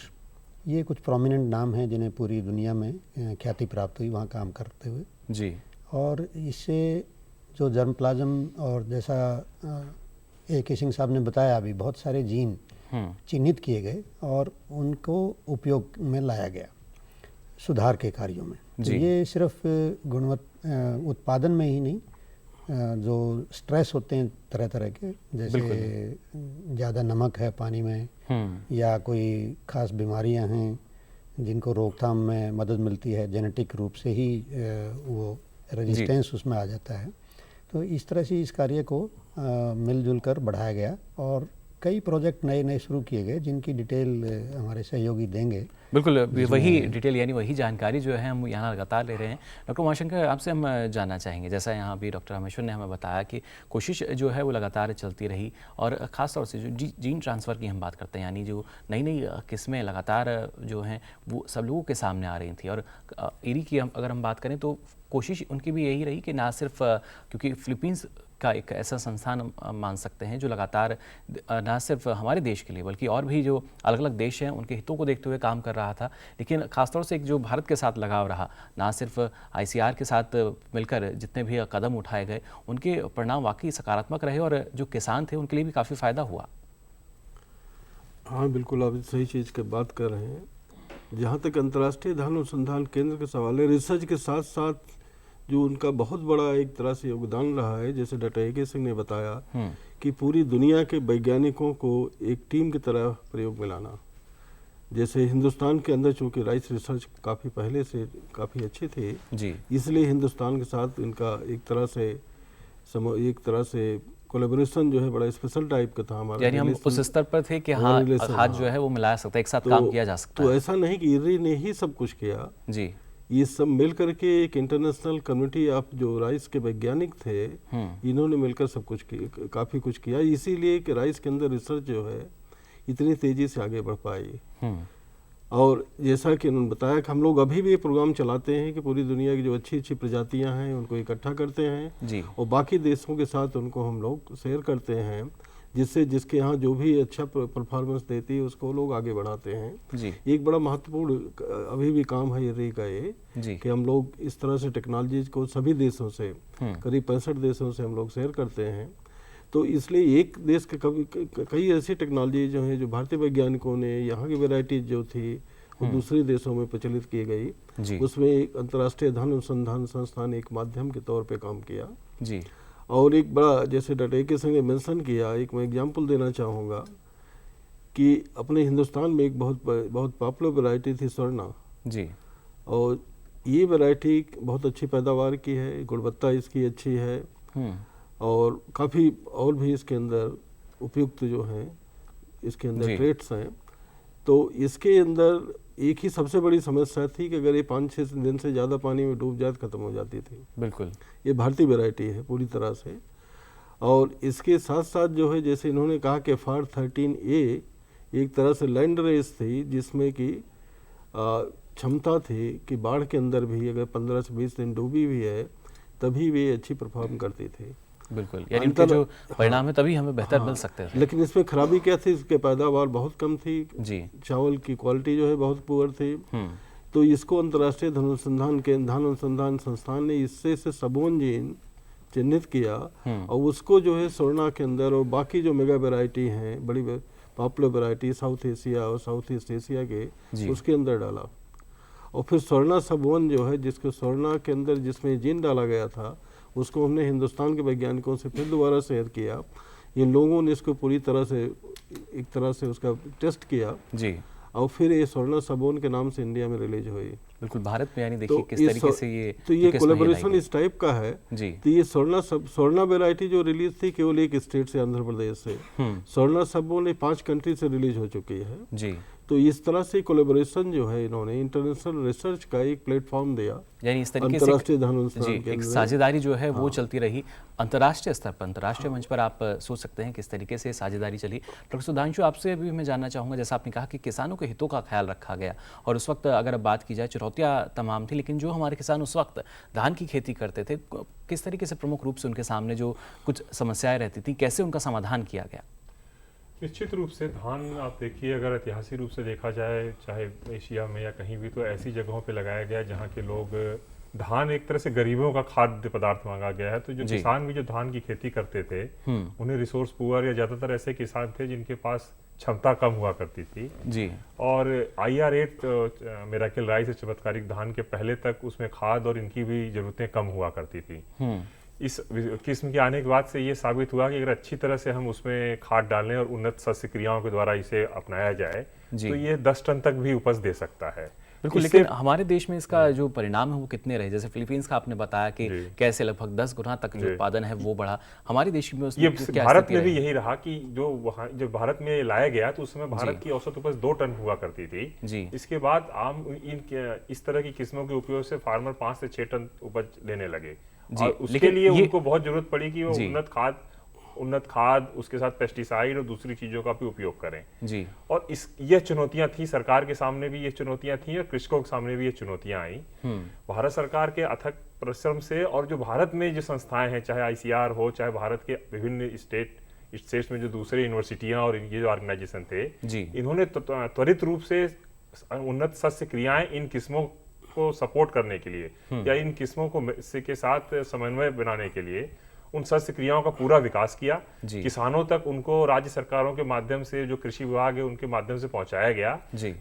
ये कुछ प्रोमिनेंट नाम हैं जिन्हें पूरी दुनिया में ख्याति प्राप्त हुई वहाँ काम करते हुए जी। और इससे जो जर्म प्लाज्म और जैसा A.K. सिंह साहब ने बताया, अभी बहुत सारे जीन चिन्हित किए गए और उनको उपयोग में लाया गया सुधार के कार्यों में। तो ये सिर्फ उत्पादन में ही नहीं, जो स्ट्रेस होते हैं तरह तरह के, जैसे ज़्यादा नमक है पानी में या कोई ख़ास बीमारियां हैं जिनको रोकथाम में मदद मिलती है, जेनेटिक रूप से ही वो रेजिस्टेंस उसमें आ जाता है। तो इस तरह से इस कार्य को मिलजुल कर बढ़ाया गया और कई प्रोजेक्ट नए नए शुरू किए गए जिनकी डिटेल हमारे सहयोगी देंगे। बिल्कुल, वही डिटेल यानी वही जानकारी जो है हम यहाँ लगातार ले रहे हैं। डॉक्टर उमाशंकर, आपसे हम जानना चाहेंगे, जैसा यहाँ भी डॉक्टर रामेश्वर ने हमें बताया कि कोशिश जो है वो लगातार चलती रही और ख़ास तौर से जो जीन ट्रांसफ़र की हम बात करते हैं, यानी जो नई नई किस्में लगातार जो हैं वो सब लोगों के सामने आ रही थी। और इरी की अगर हम बात करें तो कोशिश उनकी भी यही रही कि ना सिर्फ क्योंकि फिलीपींस का एक ऐसा संस्थान मान सकते हैं जो लगातार ना सिर्फ हमारे देश के लिए बल्कि और भी जो अलग अलग देश हैं उनके हितों को देखते हुए काम कर रहा था, लेकिन ख़ासतौर से एक जो भारत के साथ लगाव रहा, ना सिर्फ ICAR के साथ मिलकर जितने भी कदम उठाए गए उनके परिणाम वाकई सकारात्मक रहे और जो किसान थे उनके लिए भी काफ़ी फ़ायदा हुआ। हाँ बिल्कुल, आप सही चीज़ की बात कर रहे हैं। जहाँ तक अंतर्राष्ट्रीय धान अनुसंधान केंद्र का सवाल है, रिसर्च के साथ साथ जो उनका बहुत बड़ा एक तरह से योगदान रहा है, जैसे डॉक्टर A.K. सिंह ने बताया कि पूरी दुनिया के वैज्ञानिकों को एक टीम की तरह प्रयोग में लाना। जैसे हिंदुस्तान के अंदर चूँकि राइस रिसर्च काफ़ी पहले से काफ़ी अच्छे थे जी, इसलिए हिंदुस्तान के साथ इनका एक तरह से कोलैबोरेशन जो है बड़ा स्पेशल टाइप का था हमारा, यानी हम उस स्तर पर थे कि हाँ हाथ जो है वो मिला सकता है, एक साथ काम किया जा सकता है। तो ऐसा नहीं कि इरी ने ही सब कुछ किया जी, ये सब मिल करके एक इंटरनेशनल कम्युनिटी ऑफ जो राइस के वैज्ञानिक थे, इन्होंने मिलकर सब कुछ काफ़ी कुछ किया, इसीलिए कि राइस के अंदर रिसर्च जो है इतनी तेज़ी से आगे बढ़ पाई। और जैसा कि उन्होंने बताया कि हम लोग अभी भी ये प्रोग्राम चलाते हैं कि पूरी दुनिया की जो अच्छी अच्छी प्रजातियां हैं उनको इकट्ठा करते हैं जी, और बाकी देशों के साथ उनको हम लोग शेयर करते हैं। जिससे जिसके यहाँ जो भी अच्छा परफॉर्मेंस देती है उसको लोग आगे बढ़ाते हैं। जी एक बड़ा महत्वपूर्ण अभी भी काम है ये का ये जी कि हम लोग इस तरह से टेक्नोलॉजीज को सभी देशों से, करीब 65 देशों से हम लोग शेयर करते हैं। तो इसलिए एक देश के कई ऐसी टेक्नोलॉजी जो है जो भारतीय वैज्ञानिकों ने यहाँ की वेराइटीज जो थी वो दूसरे देशों में प्रचलित की गई, उसमें एक अंतर्राष्ट्रीय धान अनुसंधान संस्थान एक माध्यम के तौर पे काम किया जी। और एक बड़ा, जैसे डॉक्टर ए.के. सिंह ने मेंशन किया, एक मैं एग्जांपल देना चाहूँगा कि अपने हिंदुस्तान में एक बहुत पॉपुलर वैरायटी थी स्वर्णा जी। और ये वैरायटी बहुत अच्छी पैदावार की है, गुणवत्ता इसकी अच्छी है और काफ़ी और भी इसके अंदर उपयुक्त जो हैं इसके अंदर ट्रेट्स हैं। तो इसके अंदर एक ही सबसे बड़ी समस्या थी कि अगर ये 5-6 दिन से ज़्यादा पानी में डूब जाए तो ख़त्म हो जाती थी। बिल्कुल, ये भारतीय वैरायटी है पूरी तरह से। और इसके साथ साथ जो है, जैसे इन्होंने कहा कि FAR 13A एक तरह से लैंड रेस थी जिसमें कि क्षमता थी कि बाढ़ के अंदर भी अगर 15 से 20 दिन डूबी भी है तभी वे अच्छी परफॉर्म करती थी। बिल्कुल, यानी इनके जो परिणाम है तभी हमें बेहतर मिल सकते थे। लेकिन इसमें खराबी क्या थी, इसके पैदावार बहुत कम थी जी। चावल की क्वालिटी जो है बहुत पुअर थी। तो इसको अंतर्राष्ट्रीय धान अनुसंधान संस्थान ने इससे सबोन जीन चिन्हित किया और उसको जो है स्वर्णा के अंदर और बाकी जो मेगा वैरायटी हैं, बड़ी पॉपुलर वैरायटी साउथ एशिया और साउथ ईस्ट एशिया के, उसके अंदर डाला। और फिर स्वर्णा सबोन जो है जिसको स्वर्णा के अंदर जिसमें जीन डाला गया था उसको हमने हिंदुस्तान के वैज्ञानिकों से फिर दोबारा शेयर किया। इन लोगों ने इसको पूरी तरह से एक तरह से उसका टेस्ट किया जी। और फिर ये स्वर्णा सबोन के नाम से इंडिया में रिलीज हुई। बिल्कुल, भारत में यानी देखिए किस तरीके से ये कोलैबोरेशन इस टाइप का है जी। तो ये स्वर्णा वैरायटी जो रिलीज थी केवल एक स्टेट से, आंध्र प्रदेश से। स्वर्णा सबोन 5 कंट्री से रिलीज हो चुकी है जी। तो इस तरह से कोलैबोरेशन जो है इन्होंने इंटरनेशनल रिसर्च का एक प्लेटफॉर्म दिया, यानी इस तरीके से अंतर्राष्ट्रीय धान अनुसंधान एक साझेदारी जो है वो चलती रही अंतर्राष्ट्रीय स्तर पर, अंतर्राष्ट्रीय मंच पर। आप सोच सकते हैं किस तरीके से साझेदारी चली। डॉक्टर सुधांशु, आपसे भी मैं जानना चाहूँगा, जैसा आपने कहा कि किसानों के हितों का ख्याल रखा गया और उस वक्त अगर बात की जाए चुनौतियाँ तमाम थी, लेकिन जो हमारे किसान उस वक्त धान की खेती करते थे किस तरीके से प्रमुख रूप से उनके सामने जो कुछ समस्याएं रहती थी कैसे उनका समाधान किया गया? निश्चित रूप से धान आप देखिए, अगर ऐतिहासिक रूप से देखा जाए चाहे एशिया में या कहीं भी, तो ऐसी जगहों पे लगाया गया जहाँ के लोग धान एक तरह से गरीबों का खाद्य पदार्थ मांगा गया है। तो जो किसान भी जो धान की खेती करते थे उन्हें रिसोर्स पुअर या ज़्यादातर ऐसे किसान थे जिनके पास क्षमता कम हुआ करती थी जी। और IR8 मिरेकल राइस चमत्कारिक धान के पहले तक उसमें खाद और इनकी भी जरूरतें कम हुआ करती थी। इस किस्म के आने के बाद से ये साबित हुआ कि अगर अच्छी तरह से हम उसमें खाद डालें और उन्नत शस्य क्रियाओं के द्वारा इसे अपनाया जाए तो ये 10 टन तक भी उपज दे सकता है। बिल्कुल, लेकिन हमारे देश में इसका जो परिणाम है वो कितने रहे? जैसे फिलीपींस का आपने बताया कि कैसे लगभग 10 गुना तक जो उत्पादन है वो बढ़ा, हमारे देश में ये भारत में भी यही रहा कि जो भारत में लाया गया तो उस समय भारत की औसत उपज 2 टन हुआ करती थी जी। इसके बाद इस तरह की किस्मों के उपयोग से फार्मर 5 से 6 टन उपज लेने लगे और उसके लिए उनको बहुत जरूरत पड़ी कि वो उन्नत खाद उसके साथ पेस्टिसाइड और दूसरी चीजों का भी उपयोग करें जी। और यह चुनौतियां थी, सरकार के सामने भी ये चुनौतियां थी और कृषकों के सामने भी ये चुनौतियां आई। भारत सरकार के अथक परिश्रम से और जो भारत में जो संस्थाएं हैं, चाहे ICR हो, चाहे भारत के विभिन्न स्टेट्स में जो दूसरे यूनिवर्सिटियां और इनके जो ऑर्गेनाइजेशन थे जी, इन्होंने त्वरित रूप से उन्नत शस्य क्रियाएं इन किस्मों को सपोर्ट करने के लिए या इन किस्मों को के साथ समन्वय बनाने के लिए उन शस्य क्रियाओं का पूरा विकास किया। किसानों तक उनको राज्य सरकारों के माध्यम से जो कृषि विभाग है उनके माध्यम से पहुंचाया गया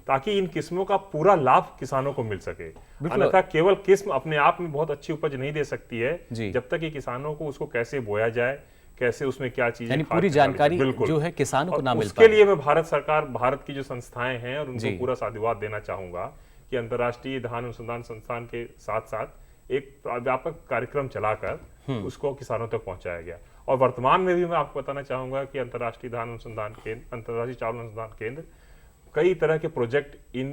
ताकि इन किस्मों का पूरा लाभ किसानों को मिल सके। अन्यथा केवल किस्म अपने आप में बहुत अच्छी उपज नहीं दे सकती है जब तक कि किसानों को उसको कैसे बोया जाए, कैसे उसमें क्या चीजें, पूरी जानकारी जो है किसानों को ना मिल पाए। उसके लिए मैं भारत सरकार, भारत की जो संस्थाएं हैं और उनको पूरा साधुवाद देना चाहूंगा कि अंतर्राष्ट्रीय धान अनुसंधान संस्थान के साथ साथ एक व्यापक कार्यक्रम चलाकर उसको किसानों तक पहुंचाया गया। और वर्तमान में भी मैं आपको बताना चाहूंगा कि अंतर्राष्ट्रीय धान अनुसंधान केंद्र, अंतर्राष्ट्रीय चावल अनुसंधान केंद्र कई तरह के प्रोजेक्ट इन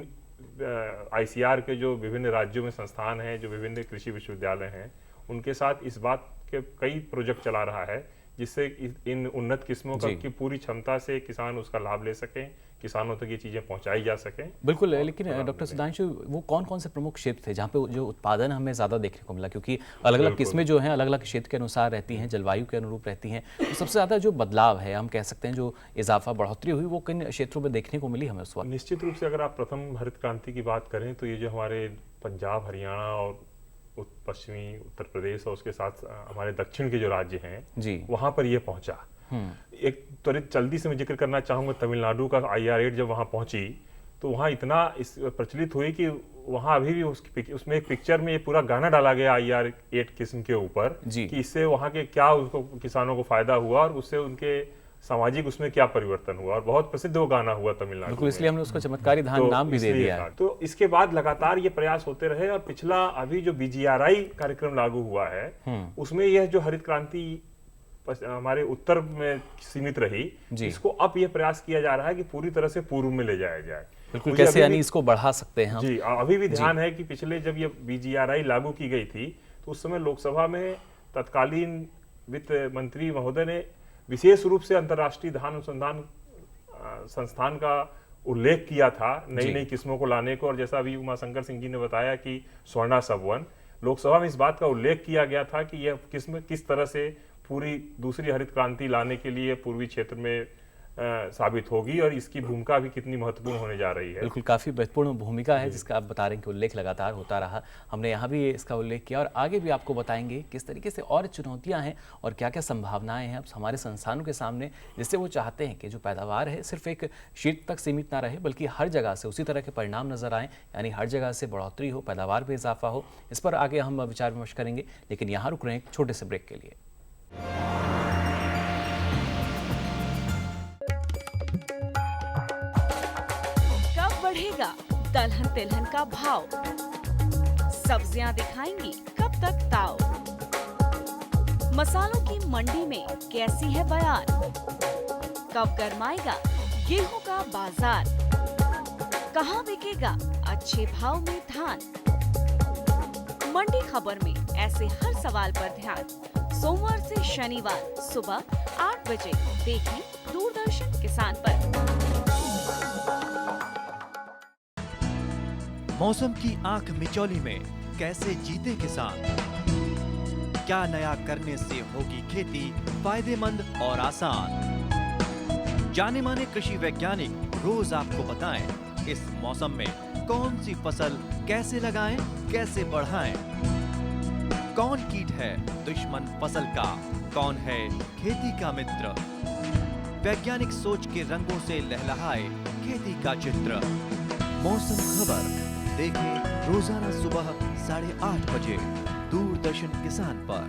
ICR के जो विभिन्न राज्यों में संस्थान हैं, जो विभिन्न कृषि विश्वविद्यालय हैं, उनके साथ इस बात के कई प्रोजेक्ट चला रहा है जिससे इन उन्नत किस्मों का की पूरी क्षमता से किसान उसका लाभ ले सकें, किसानों तक ये चीज़ें पहुंचाई जा सकें। बिल्कुल, लेकिन डॉक्टर सुधांशु, वो कौन कौन से प्रमुख क्षेत्र थे जहाँ पे जो उत्पादन हमें ज़्यादा देखने को मिला? क्योंकि अलग अलग किस्में जो हैं अलग अलग क्षेत्र के अनुसार रहती हैं, जलवायु के अनुरूप रहती हैं, तो सबसे ज़्यादा जो बदलाव है, हम कह सकते हैं जो इजाफा बढ़ोतरी हुई, वो किन क्षेत्रों में देखने को मिली हमें उस वक्त? निश्चित रूप से अगर आप प्रथम हरित क्रांति की बात करें तो ये जो हमारे पंजाब, हरियाणा और पश्चिमी उत्तर प्रदेश और उसके साथ हमारे दक्षिण के जो राज्य हैं जी, वहाँ पर ये पहुँचा। एक त्वरित जल्दी से मैं जिक्र करना चाहूँगा, तमिलनाडु का IR8 जब वहाँ पहुँची तो वहाँ इतना प्रचलित हुई कि वहाँ अभी भी उसमें एक पिक्चर में ये पूरा गाना डाला गया IR8 किस्म के ऊपर कि इससे वहाँ के क्या उसको किसानों को फायदा हुआ और उससे उनके सामाजिक उसमें क्या परिवर्तन हुआ, और बहुत प्रसिद्ध वो गाना हुआ तमिलनाडु में। इसलिए हमने उसको चमत्कारी धान नाम भी दे दिया है। तो इसके बाद लगातार ये प्रयास होते रहे और पिछला अभी जो BGRI कार्यक्रम लागू हुआ है उसमें यह जो हरित क्रांति हमारे उत्तर में सीमित रही, इसको अब यह प्रयास किया जा रहा है कि पूरी तरह से पूर्व में ले जाया जाए। बिल्कुल, कैसे यानी इसको बढ़ा सकते हैं हम? जी, अभी भी ध्यान है कि पिछले जब ये BGRI लागू की गई थी तो उस समय लोकसभा में तत्कालीन वित्त मंत्री महोदय ने विशेष रूप से अंतर्राष्ट्रीय धान अनुसंधान संस्थान का उल्लेख किया था नई नई किस्मों को लाने को, और जैसा अभी उमाशंकर सिंह जी ने बताया कि स्वर्णा सबवन, लोकसभा में इस बात का उल्लेख किया गया था कि यह किस्म किस तरह से पूरी दूसरी हरित क्रांति लाने के लिए पूर्वी क्षेत्र में साबित होगी और इसकी भूमिका भी कितनी महत्वपूर्ण होने जा रही है। बिल्कुल, काफ़ी महत्वपूर्ण भूमिका है जिसका आप बता रहे हैं कि उल्लेख लगातार होता रहा। हमने यहाँ भी इसका उल्लेख किया और आगे भी आपको बताएंगे किस तरीके से और चुनौतियाँ हैं और क्या क्या संभावनाएं हैं अब हमारे संस्थानों के सामने, जिससे वो चाहते हैं कि जो पैदावार है सिर्फ एक क्षेत्र तक सीमित ना रहे बल्कि हर जगह से उसी तरह के परिणाम नजर आएँ, यानी हर जगह से बढ़ोतरी हो, पैदावार में इजाफा हो। इस पर आगे हम विचार विमर्श करेंगे, लेकिन यहाँ रुक रहे हैं एक छोटे से ब्रेक के लिए। बढ़ेगा दलहन तिलहन का भाव, सब्जियां दिखाएंगी कब तक ताव, मसालों की मंडी में कैसी है बयार, कब गरमाएगा गेहूं का बाजार, कहां बिकेगा अच्छे भाव में धान। मंडी खबर में ऐसे हर सवाल पर ध्यान, सोमवार से शनिवार सुबह 8 बजे देखें दूरदर्शन किसान पर। मौसम की आंख मिचौली में कैसे जीते किसान, क्या नया करने से होगी खेती फायदेमंद और आसान। जाने माने कृषि वैज्ञानिक रोज आपको बताएं इस मौसम में कौन सी फसल कैसे लगाएं, कैसे बढ़ाएं। कौन कीट है दुश्मन फसल का, कौन है खेती का मित्र। वैज्ञानिक सोच के रंगों से लहलहाए खेती का चित्र। मौसम खबर देखें रोजाना सुबह 8:30 बजे दूरदर्शन किसान पर।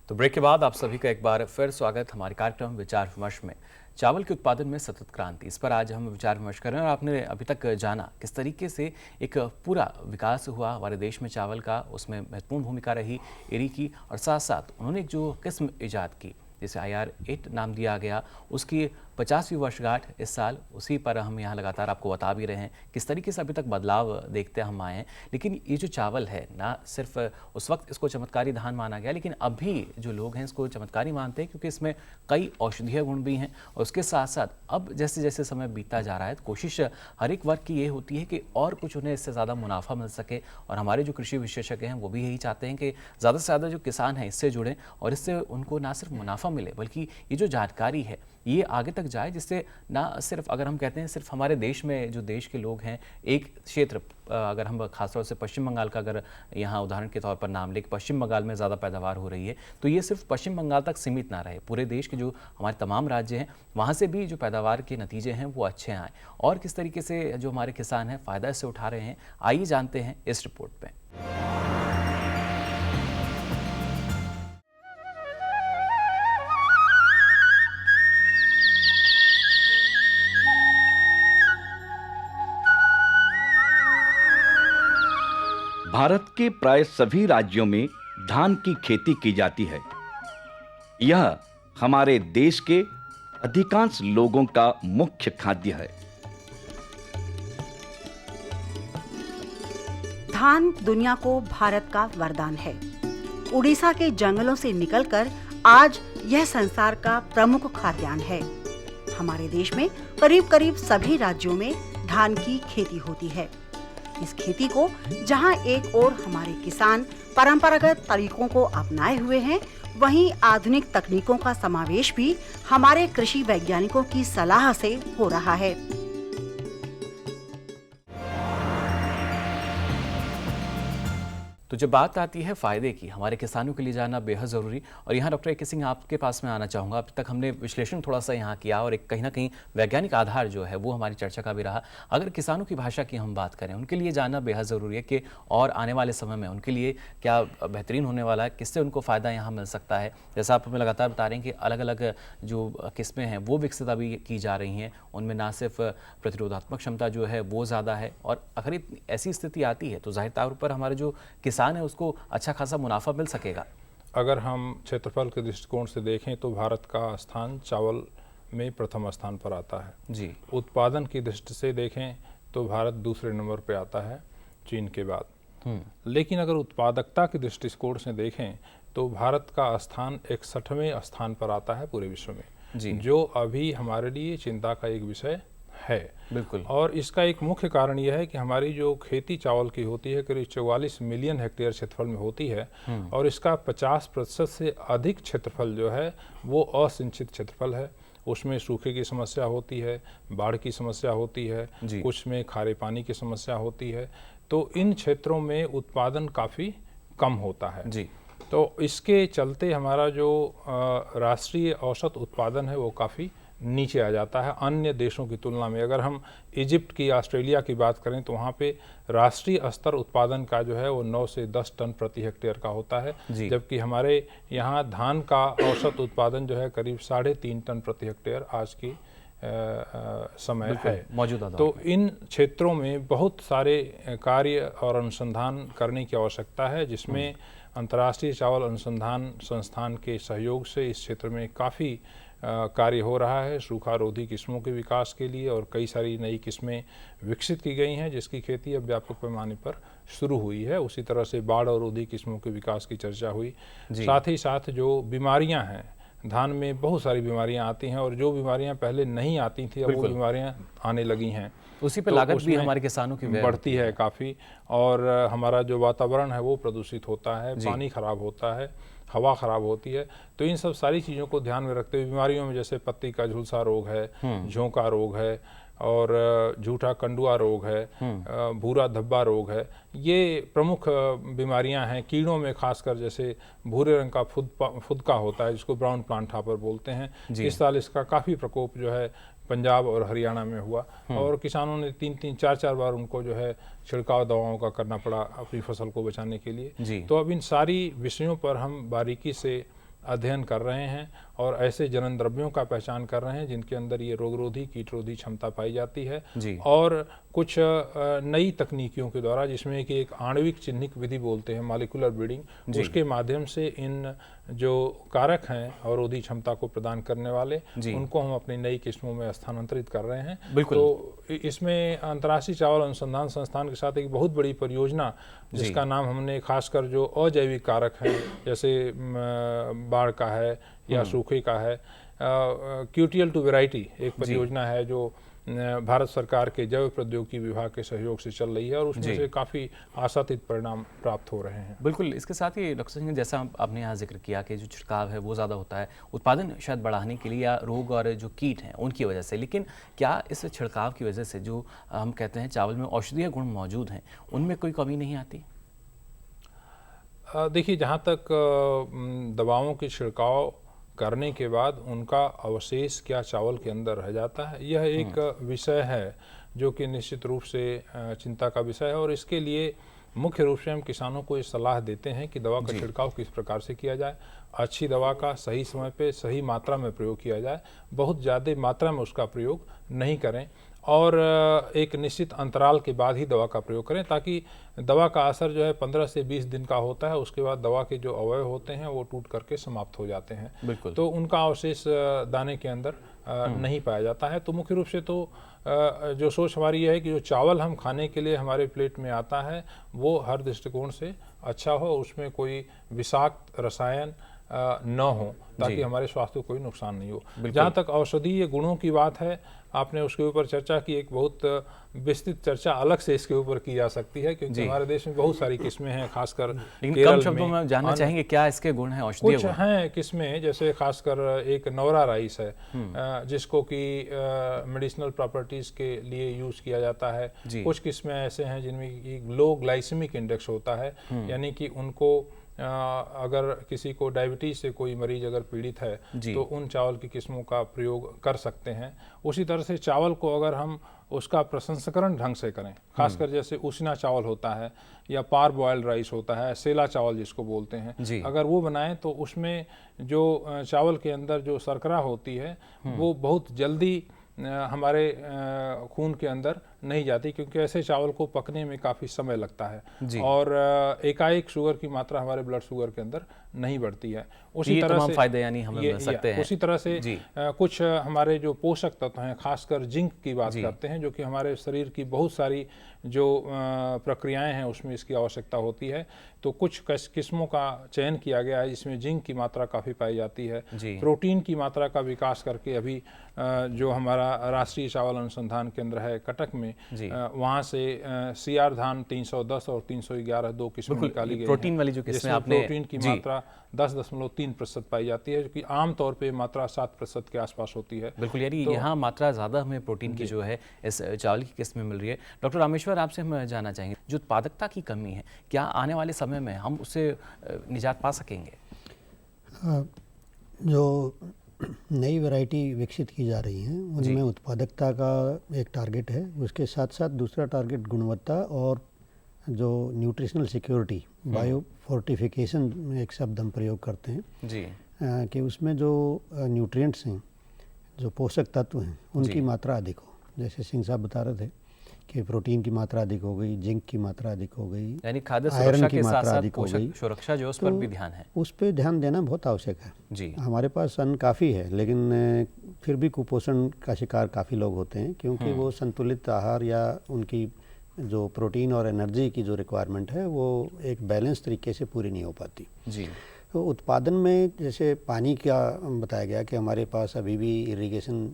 तो ब्रेक के बाद आप सभी का एक बार फिर स्वागत हमारे कार्यक्रम विचार विमर्श में। चावल के उत्पादन में सतत क्रांति, इस पर आज हम विचार विमर्श कर रहे हैं। और आपने अभी तक जाना किस तरीके से एक पूरा विकास हुआ हमारे देश में चावल का, उसमें महत्वपूर्ण भूमिका रही एरी की, और साथ साथ उन्होंने एक जो किस्म ईजाद की जिसे IR8 नाम दिया गया, उसकी 50वीं वर्षगांठ इस साल, उसी पर हम यहाँ लगातार आपको बता भी रहे हैं किस तरीके से अभी तक बदलाव देखते हम आए हैं। लेकिन ये जो चावल है, ना सिर्फ उस वक्त इसको चमत्कारी धान माना गया, लेकिन अभी जो लोग हैं इसको चमत्कारी मानते हैं क्योंकि इसमें कई औषधीय गुण भी हैं। और उसके साथ साथ अब जैसे जैसे समय बीतता जा रहा है तो कोशिश हर एक वर्ग की ये होती है कि और कुछ उन्हें इससे ज़्यादा मुनाफा मिल सके। और हमारे जो कृषि विशेषज्ञ हैं वो भी यही चाहते हैं कि ज़्यादा से ज़्यादा जो किसान हैं इससे जुड़ें और इससे उनको ना सिर्फ मुनाफा मिले बल्कि ये जो जानकारी है ये आगे तक जाए, जिससे ना सिर्फ अगर हम कहते हैं सिर्फ हमारे देश में जो देश के लोग हैं एक क्षेत्र, अगर हम खासतौर से पश्चिम बंगाल का अगर यहाँ उदाहरण के तौर पर नाम लें, पश्चिम बंगाल में ज़्यादा पैदावार हो रही है, तो ये सिर्फ पश्चिम बंगाल तक सीमित ना रहे, पूरे देश के जो हमारे तमाम राज्य हैं वहाँ से भी जो पैदावार के नतीजे हैं वो अच्छे आएँ। और किस तरीके से जो हमारे किसान हैं फ़ायदा इससे उठा रहे हैं, आइए जानते हैं इस रिपोर्ट में। भारत के प्राय सभी राज्यों में धान की खेती की जाती है। यह हमारे देश के अधिकांश लोगों का मुख्य खाद्य है। धान दुनिया को भारत का वरदान है। उड़ीसा के जंगलों से निकलकर आज यह संसार का प्रमुख खाद्यान्न है। हमारे देश में करीब करीब सभी राज्यों में धान की खेती होती है। इस खेती को जहां एक ओर हमारे किसान परंपरागत तरीकों को अपनाए हुए हैं, वहीं आधुनिक तकनीकों का समावेश भी हमारे कृषि वैज्ञानिकों की सलाह से हो रहा है। तो जब बात आती है फ़ायदे की, हमारे किसानों के लिए जानना बेहद ज़रूरी। और यहाँ डॉक्टर ए.के. सिंह आपके पास में आना चाहूँगा। अब तक हमने विश्लेषण थोड़ा सा यहाँ किया और एक कहीं ना कहीं वैज्ञानिक आधार जो है वो हमारी चर्चा का भी रहा। अगर किसानों की भाषा की हम बात करें, उनके लिए जानना बेहद ज़रूरी है कि और आने वाले समय में उनके लिए क्या बेहतरीन होने वाला है, किससे उनको फ़ायदा यहाँ मिल सकता है। जैसा आप हमें लगातार बता रहे हैं कि अलग अलग जो किस्में हैं वो विकसित अभी की जा रही हैं, उनमें ना सिर्फ प्रतिरोधात्मक क्षमता जो है वो ज़्यादा है, और अगर ऐसी स्थिति आती है तो जाहिर तौर पर हमारे जो किसान है उसको अच्छा खासा मुनाफा मिल सकेगा। अगर हम क्षेत्रफल के दृष्टिकोण से देखें तो भारत का स्थान चावल में प्रथम स्थान पर आता है जी। उत्पादन की दृष्टि से देखें तो भारत दूसरे नंबर पे आता है चीन के बाद। लेकिन अगर उत्पादकता की दृष्टिकोण से देखें तो भारत का स्थान 61वें स्थान पर आता है पूरे विश्व में जी। जो अभी हमारे लिए चिंता का एक विषय है। बिल्कुल। और इसका एक मुख्य कारण यह है कि हमारी जो खेती चावल की होती है करीब 44 मिलियन हेक्टेयर क्षेत्रफल में होती है, और इसका 50% से अधिक क्षेत्रफल जो है वो असिंचित क्षेत्रफल है। उसमें सूखे की समस्या होती है, बाढ़ की समस्या होती है, कुछ में खारे पानी की समस्या होती है। तो इन क्षेत्रों में उत्पादन काफ़ी कम होता है जी। तो इसके चलते हमारा जो राष्ट्रीय औसत उत्पादन है वो काफ़ी नीचे आ जाता है अन्य देशों की तुलना में। अगर हम इजिप्ट की, ऑस्ट्रेलिया की बात करें तो वहाँ पे राष्ट्रीय स्तर उत्पादन का जो है वो 9 से 10 टन प्रति हेक्टेयर का होता है, जबकि हमारे यहाँ धान का औसत उत्पादन जो है करीब 3.5 टन प्रति हेक्टेयर आज की समय है मौजूदा। तो इन क्षेत्रों में बहुत सारे कार्य और अनुसंधान करने की आवश्यकता है, जिसमें अंतर्राष्ट्रीय चावल अनुसंधान संस्थान के सहयोग से इस क्षेत्र में काफ़ी कार्य हो रहा है सूखा रोधी किस्मों के विकास के लिए, और कई सारी नई किस्में विकसित की गई हैं जिसकी खेती अब व्यापक पैमाने पर शुरू हुई है। उसी तरह से बाढ़ और रोधी किस्मों के विकास की चर्चा हुई। साथ ही साथ जो बीमारियां हैं, धान में बहुत सारी बीमारियां आती हैं और जो बीमारियां पहले नहीं आती थी अब वो बीमारियां आने लगी हैं। उसी पे लागत भी हमारे किसानों की बढ़ती है काफ़ी, और हमारा जो वातावरण है वो प्रदूषित होता है, पानी खराब होता है, हवा खराब होती है। तो इन सब सारी चीज़ों को ध्यान में रखते हुए बीमारियों में जैसे पत्ती का झुलसा रोग है, झोंका रोग है, और झूठा कंडुआ रोग है, भूरा धब्बा रोग है, ये प्रमुख बीमारियां हैं। कीड़ों में खासकर जैसे भूरे रंग का फुदका होता है जिसको ब्राउन प्लांट हॉपर बोलते हैं। इस साल इसका काफ़ी प्रकोप जो है पंजाब और हरियाणा में हुआ, और किसानों ने 3-3, 4-4 बार उनको जो है छिड़काव दवाओं का करना पड़ा अपनी फसल को बचाने के लिए। तो अब इन सारी विषयों पर हम बारीकी से अध्ययन कर रहे हैं और ऐसे जनन द्रव्यों का पहचान कर रहे हैं जिनके अंदर ये रोगरोधी कीटरोधी क्षमता पाई जाती है, और कुछ नई तकनीकियों के द्वारा जिसमें कि एक आणविक चिह्निक विधि बोलते हैं मॉलिक्यूलर ब्रीडिंग, उसके माध्यम से इन जो कारक हैं अवरोधी क्षमता को प्रदान करने वाले उनको हम अपनी नई किस्मों में स्थानांतरित कर रहे हैं। तो इसमें अंतर्राष्ट्रीय चावल अनुसंधान संस्थान के साथ एक बहुत बड़ी परियोजना जिसका नाम हमने खासकर जो अजैविक कारक हैं जैसे बाढ़ का है या सूखे का है, QTL टू वैरायटी एक परियोजना है जो भारत सरकार के जैव प्रौद्योगिकी विभाग के सहयोग से चल रही है, और उसमें से काफ़ी आशातीत परिणाम प्राप्त हो रहे हैं। बिल्कुल। इसके साथ ही डॉक्टर सिंह जैसा आपने यहाँ जिक्र किया कि जो छिड़काव है वो ज़्यादा होता है उत्पादन शायद बढ़ाने के लिए या रोग और जो कीट हैं उनकी वजह से, लेकिन क्या इस छिड़काव की वजह से जो हम कहते हैं चावल में औषधीय गुण मौजूद हैं उनमें कोई कमी नहीं आती? देखिए, जहाँ तक दवाओं के छिड़काव करने के बाद उनका अवशेष क्या चावल के अंदर रह जाता है, यह एक विषय है जो कि निश्चित रूप से चिंता का विषय है, और इसके लिए मुख्य रूप से हम किसानों को ये सलाह देते हैं कि दवा का छिड़काव किस प्रकार से किया जाए। अच्छी दवा का सही समय पे सही मात्रा में प्रयोग किया जाए, बहुत ज़्यादा मात्रा में उसका प्रयोग नहीं करें, और एक निश्चित अंतराल के बाद ही दवा का प्रयोग करें, ताकि दवा का असर जो है 15 से 20 दिन का होता है। उसके बाद दवा के जो अवयव होते हैं वो टूट करके समाप्त हो जाते हैं। बिल्कुल। तो उनका अवशेष दाने के अंदर नहीं पाया जाता है। तो मुख्य रूप से तो जो सोच हमारी ये है कि जो चावल हम खाने के लिए हमारे प्लेट में आता है वो हर दृष्टिकोण से अच्छा हो, उसमें कोई विषाक्त रसायन न हो, ताकि हमारे स्वास्थ्य को कोई नुकसान नहीं हो। जहाँ तक औषधीय गुणों की बात है, आपने उसके ऊपर चर्चा की, एक बहुत विस्तृत चर्चा अलग से इसके ऊपर की जा सकती है, क्योंकि हमारे देश में बहुत सारी किस्में हैं, खासकर लेकिन कम शब्दों में जानना चाहेंगे क्या इसके गुण हैं औषधीय कुछ हैं किस्में, जैसे खासकर एक नौरा राइस है जिसको कि मेडिसिनल प्रॉपर्टीज के लिए यूज किया जाता है। कुछ किस्में ऐसे हैं जिनमें लो ग्लाइसेमिक इंडेक्स होता है, यानी कि उनको अगर किसी को डायबिटीज से कोई मरीज अगर पीड़ित है तो उन चावल की किस्मों का प्रयोग कर सकते हैं। उसी तरह से चावल को अगर हम उसका प्रसंस्करण ढंग से करें, खासकर जैसे उसीना चावल होता है या पार बॉयल्ड राइस होता है, सेला चावल जिसको बोलते हैं, अगर वो बनाएं तो उसमें जो चावल के अंदर जो शर्करा होती है वो बहुत जल्दी हमारे खून के अंदर नहीं जाती, क्योंकि ऐसे चावल को पकने में काफ़ी समय लगता है और एकाएक शुगर की मात्रा हमारे ब्लड शुगर के अंदर नहीं बढ़ती है। उसी तरह से फायदे यानी हमें मिल सकते हैं। उसी तरह से कुछ हमारे जो पोषक तत्व हैं, खासकर जिंक की बात करते हैं, जो कि हमारे शरीर की बहुत सारी जो प्रक्रियाएं हैं उसमें इसकी आवश्यकता होती है। तो कुछ किस्मों का चयन किया गया है जिसमें जिंक की मात्रा काफ़ी पाई जाती है। प्रोटीन की मात्रा का विकास करके अभी जो हमारा राष्ट्रीय चावल अनुसंधान केंद्र है कटक में, वहाँ से सीआर धान 310 और 311 दो किस्में निकाली गई। प्रोटीन वाली जो किस्में आपने, प्रोटीन की मात्रा 10.3% पाई जाती है, जो कि आमतौर पे मात्रा 7% के आसपास होती है। बिल्कुल, यानी यहाँ मात्रा ज़्यादा हमें प्रोटीन की जो है इस चावल की किस्म में मिल रही है। डॉक्टर रामेश्वर, आपसे हम जानना चाहेंगे, जो उत्पादकता की कमी है, क्या आने वाले समय में हम उससे निजात पा सकेंगे? जो नई वैरायटी विकसित की जा रही हैं उनमें उत्पादकता का एक टारगेट है, उसके साथ साथ दूसरा टारगेट गुणवत्ता और जो न्यूट्रिशनल सिक्योरिटी, बायो फोर्टिफिकेशन एक शब्द हम प्रयोग करते हैं कि उसमें जो न्यूट्रिएंट्स हैं, जो पोषक तत्व हैं, उनकी मात्रा अधिक हो। जैसे सिंह साहब बता रहे थे कि प्रोटीन की मात्रा अधिक हो गई, जिंक की मात्रा अधिक हो गई, यानी खाद्य आयरन की मात्रा अधिक हो गई। सुरक्षा जो उस पर भी ध्यान है, उस पर ध्यान देना बहुत आवश्यक है। हमारे पास अन्न काफ़ी है, लेकिन फिर भी कुपोषण का शिकार काफ़ी लोग होते हैं, क्योंकि वो संतुलित आहार या उनकी जो प्रोटीन और एनर्जी की जो रिक्वायरमेंट है वो एक बैलेंस तरीके से पूरी नहीं हो पाती। तो उत्पादन में जैसे पानी का बताया गया कि हमारे पास अभी भी इरिगेशन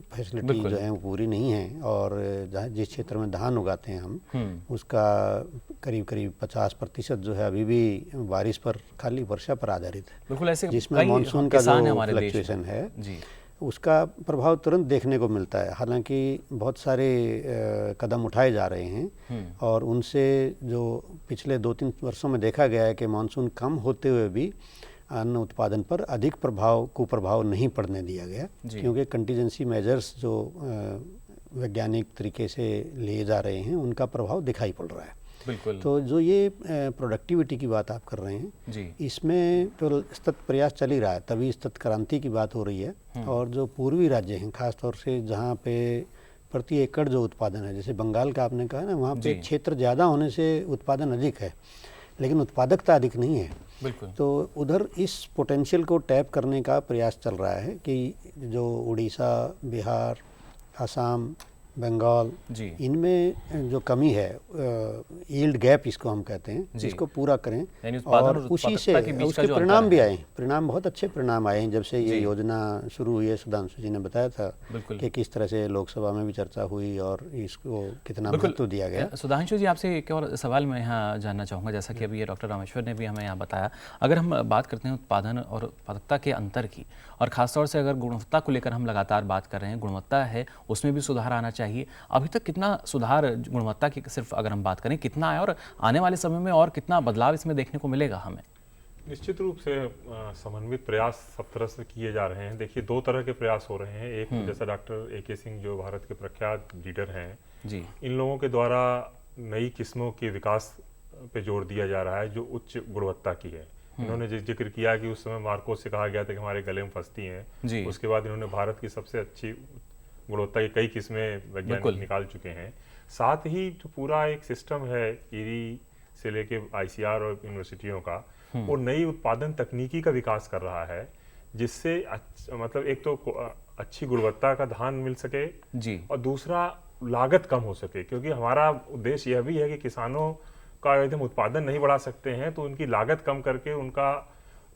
फैसिलिटी जो है वो पूरी नहीं है, और जिस क्षेत्र में धान उगाते हैं हम उसका करीब 50% जो है अभी भी बारिश पर, खाली वर्षा पर आधारित है। बिल्कुल, ऐसे जिसमें मानसून का जो फ्लक्चुएशन है उसका प्रभाव तुरंत देखने को मिलता है। हालांकि बहुत सारे कदम उठाए जा रहे हैं और उनसे जो पिछले 2-3 वर्षों में देखा गया है कि मानसून कम होते हुए भी अन्न उत्पादन पर अधिक कुप्रभाव नहीं पड़ने दिया गया, क्योंकि कंटीजेंसी मेजर्स जो वैज्ञानिक तरीके से लिए जा रहे हैं उनका प्रभाव दिखाई पड़ रहा है। बिल्कुल। तो जो ये प्रोडक्टिविटी की बात आप कर रहे हैं, इसमें तो सतत प्रयास चल ही रहा है, तभी सतत क्रांति की बात हो रही है। और जो पूर्वी राज्य हैं, खासतौर से जहाँ पे प्रति एकड़ जो उत्पादन है, जैसे बंगाल का आपने कहा ना, वहाँ पे क्षेत्र ज़्यादा होने से उत्पादन अधिक है, लेकिन उत्पादकता अधिक नहीं है। बिल्कुल। तो उधर इस पोटेंशियल को टैप करने का प्रयास चल रहा है कि जो उड़ीसा, बिहार, असम, बंगाल, इनमें जो कमी है, यील्ड गैप इसको हम कहते हैं, इसको पूरा करें और उसी से उसके परिणाम भी आए। परिणाम बहुत अच्छे परिणाम आए हैं जब से ये योजना शुरू हुई है। सुधांशु जी ने बताया था कि किस तरह से लोकसभा में भी चर्चा हुई और इसको कितना महत्व दिया गया। सुधांशु जी, आपसे एक और सवाल मैं यहाँ जानना चाहूँगा, जैसा कि अभी ये डॉक्टर रामेश्वर ने भी हमें यहाँ बताया, अगर हम बात करते हैं उत्पादन और उत्पादकता के अंतर की, और ख़ासतौर से अगर गुणवत्ता को लेकर हम लगातार बात कर रहे हैं, गुणवत्ता है उसमें भी सुधार आना चाहिए, अभी तक कितना सुधार गुणवत्ता की सिर्फ अगर हम बात करें कितना है, और आने वाले समय में और कितना बदलाव इसमें देखने को मिलेगा हमें? निश्चित रूप से समन्वित प्रयास सब तरह से किए जा रहे हैं। देखिए, 2 तरह के प्रयास हो रहे हैं। एक जैसा डॉक्टर AK सिंह जो भारत के प्रख्यात लीडर हैं, इन लोगों के द्वारा नई किस्मों के विकास पे जोर दिया जा रहा है जो उच्च गुणवत्ता की है। इन्होंने जिक्र किया कि उस समय मार्को से कहा गया था कि हमारे गले में फंसती हैं, उसके बाद इन्होंने भारत की सबसे अच्छी गुणवत्ता की कई किस्में वैज्ञानिक निकाल चुके हैं। साथ ही जो पूरा एक सिस्टम है ईरी से लेके ICR और यूनिवर्सिटियों का, वो नई उत्पादन तकनीकी का विकास कर रहा है, जिससे मतलब एक तो अच्छी गुणवत्ता का धान मिल सके जी, और दूसरा लागत कम हो सके, क्योंकि हमारा उद्देश्य यह भी है कि किसानों का यदि हम उत्पादन नहीं बढ़ा सकते हैं तो उनकी लागत कम करके उनका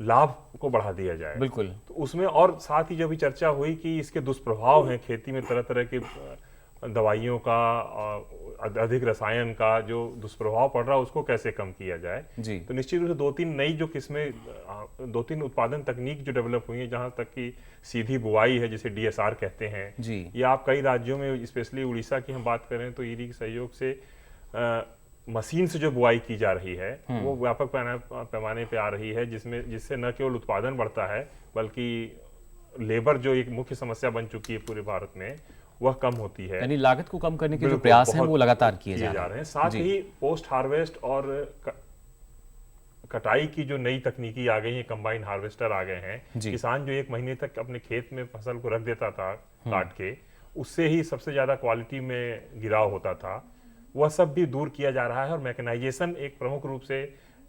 लाभ को बढ़ा दिया जाए। बिल्कुल। तो उसमें और साथ ही जब भी चर्चा हुई कि इसके दुष्प्रभाव हैं खेती में, तरह तरह के दवाइयों का, अधिक रसायन का जो दुष्प्रभाव पड़ रहा है उसको कैसे कम किया जाए जी। तो निश्चित रूप से 2-3 नई जो किस्में, 2-3 उत्पादन तकनीक जो डेवलप हुई है, जहाँ तक कि सीधी बुआई है जिसे DSR कहते हैं जी, या आप कई राज्यों में, स्पेशली उड़ीसा की हम बात करें तो ईरी के सहयोग से मशीन से जो बुआई की जा रही है वो व्यापक पैमाने पे आ रही है, जिससे न केवल उत्पादन बढ़ता है बल्कि लेबर जो एक मुख्य समस्या बन चुकी है पूरे भारत में वह कम होती है। यानी लागत को कम करने के जो प्रयास हैं वो लगातार किए जा रहे हैं। साथ ही पोस्ट हार्वेस्ट और कटाई की जो नई तकनीकी आ गई है, कंबाइन हार्वेस्टर आ गए हैं। किसान जो 1 महीने तक अपने खेत में फसल को रख देता था काट के, उससे ही सबसे ज्यादा क्वालिटी में गिराव होता था, वह सब भी दूर किया जा रहा है और मैकेनाइजेशन एक प्रमुख रूप से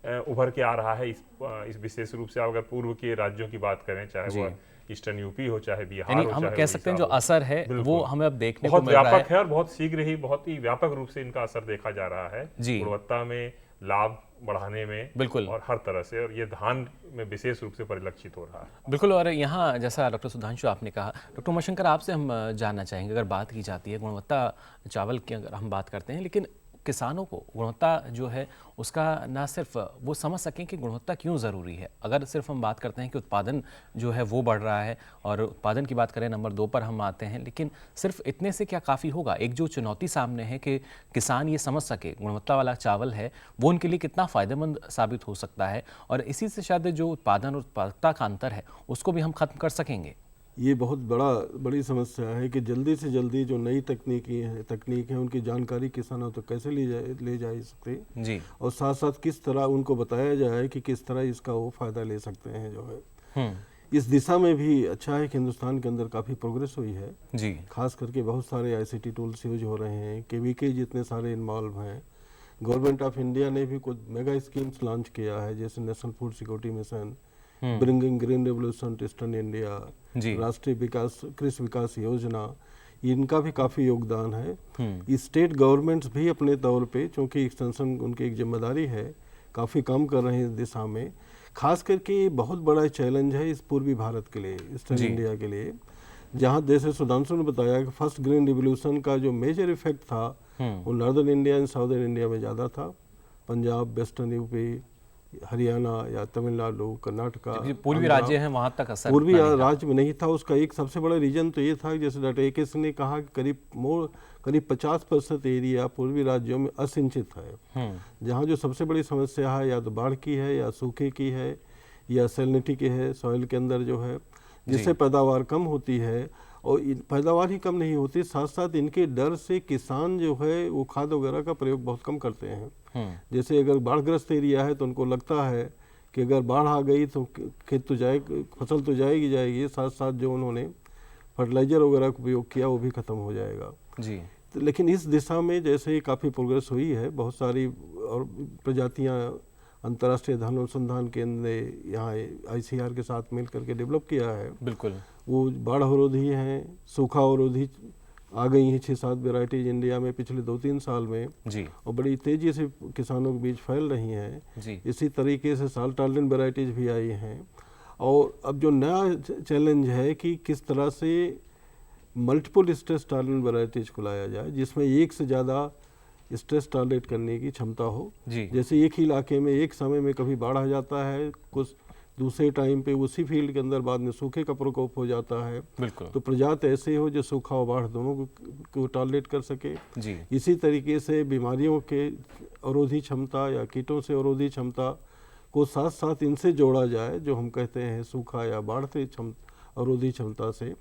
उभर के आ रहा है। इस विशेष रूप से अगर पूर्व के राज्यों की बात करें, चाहे वह ईस्टर्न यूपी हो, चाहे बिहार हो, हम चाहे कह सकते हैं जो असर है वो हमें अब देखने को मिल रहा है। बहुत व्यापक है और बहुत शीघ्र ही बहुत ही व्यापक रूप से इनका असर देखा जा रहा है गुणवत्ता में, लाभ बढ़ाने में, बिल्कुल, और हर तरह से, और ये धान में विशेष रूप से परिलक्षित हो रहा है। बिल्कुल। और यहाँ जैसा डॉक्टर सुधांशु आपने कहा, डॉक्टर उमाशंकर आपसे हम जानना चाहेंगे, अगर बात की जाती है गुणवत्ता चावल की, अगर हम बात करते हैं, लेकिन किसानों को गुणवत्ता जो है उसका ना सिर्फ वो समझ सकें कि गुणवत्ता क्यों ज़रूरी है। अगर सिर्फ हम बात करते हैं कि उत्पादन जो है वो बढ़ रहा है और उत्पादन की बात करें नंबर 2 पर हम आते हैं, लेकिन सिर्फ इतने से क्या काफ़ी होगा? एक जो चुनौती सामने है कि किसान ये समझ सके गुणवत्ता वाला चावल है वो उनके लिए कितना फ़ायदेमंद साबित हो सकता है, और इसी से शायद जो उत्पादन और उत्पादकता का अंतर है उसको भी हम खत्म कर सकेंगे। ये बहुत बड़ी समस्या है कि जल्दी से जल्दी जो नई तकनीक है उनकी जानकारी किसानों तक कैसे ले जा सकते जी, और साथ साथ किस तरह उनको बताया जाए कि किस तरह इसका वो फायदा ले सकते हैं जो है। इस दिशा में भी अच्छा है कि हिंदुस्तान के अंदर काफ़ी प्रोग्रेस हुई है जी, खास करके बहुत सारे ICT टूल्स यूज हो रहे हैं, KVK जितने सारे इन्वॉल्व हैं। गवर्नमेंट ऑफ इंडिया ने भी कुछ मेगा स्कीम्स लॉन्च किया है, जैसे national food security mission, bringing green revolution to eastern India, Rashtriya Krishi विकास योजना, इनका भी काफ़ी योगदान है। स्टेट गवर्नमेंट्स भी अपने तौर पे, चूँकि एक्सटेंशन उनकी एक जिम्मेदारी है, काफ़ी काम कर रहे हैं इस दिशा में। खास करके बहुत बड़ा चैलेंज है इस पूर्वी भारत के लिए, ईस्टर्न इंडिया के लिए, जहाँ जैसे सुधांशु ने बताया कि फर्स्ट ग्रीन रिवोल्यूशन का जो मेजर इफेक्ट था वो northern India and southern India में ज़्यादा था। पंजाब, वेस्टर्न यूपी, हरियाणा या तमिलनाडु, कर्नाटका, पूर्वी राज्य हैं वहाँ तक असर पूर्वी राज्य में नहीं था। उसका एक सबसे बड़ा रीजन तो ये था, जैसे डॉक्टर AK सिंह ने कहा कि करीब 50% एरिया पूर्वी राज्यों में असिंचित है, जहाँ जो सबसे बड़ी समस्या है या तो बाढ़ की है या सूखे की है या सैलिनिटी की है, सॉइल के अंदर जो है, जिससे पैदावार कम होती है। और पैदावार ही कम नहीं होती, साथ साथ इनके डर से किसान जो है वो खाद वगैरह का प्रयोग बहुत कम करते हैं। जैसे अगर बाढ़ग्रस्त एरिया है तो उनको लगता है कि अगर बाढ़ आ गई तो खेत तो जाएगी, फसल तो जाएगी, साथ साथ जो उन्होंने फर्टिलाइजर वगैरह का उपयोग किया वो भी खत्म हो जाएगा जी। तो लेकिन इस दिशा में जैसे काफ़ी प्रोग्रेस हुई है, बहुत सारी और प्रजातियाँ अंतर्राष्ट्रीय धान अनुसंधान केंद्र ने यहाँ ICR के साथ मिल करके डेवलप किया है। बिल्कुल, वो बाढ़ अवरोधी हैं, सूखा अवरोधी आ गई हैं 6-7 वेराइटीज इंडिया में पिछले 2-3 साल में जी, और बड़ी तेज़ी से किसानों के बीच फैल रही हैं जी। इसी तरीके से साल टॉलरेंट वेराइटीज भी आई हैं। और अब जो नया चैलेंज है कि किस तरह से मल्टीपल स्ट्रेस टॉलरेंट वेराइटीज को लाया जाए, जिसमें एक से ज़्यादा स्ट्रेस टॉलरेट करने की क्षमता हो। जैसे एक ही इलाके में एक समय में कभी बाढ़ आ जाता है, कुछ दूसरे टाइम पे उसी फील्ड के अंदर बाद में सूखे का प्रकोप हो जाता है। बिल्कुल, तो प्रजाति ऐसे हो जो सूखा और बाढ़ दोनों को टॉलरेट कर सके जी। इसी तरीके से बीमारियों के अवरोधी क्षमता या कीटों से अवरोधी क्षमता को साथ साथ इनसे जोड़ा जाए, जो हम कहते हैं सूखा या बाढ़ से अवरोधी क्षमता से,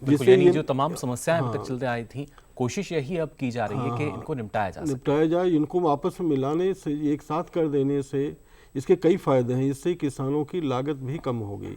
जिससे जो तमाम समस्याएं अब तक चलते आई थी, कोशिश यही अब की जा रही है कि इनको निपटाया जाए। इनको आपस में मिलाने से, एक साथ कर देने से इसके कई फायदे हैं। इससे किसानों की लागत भी कम होगी।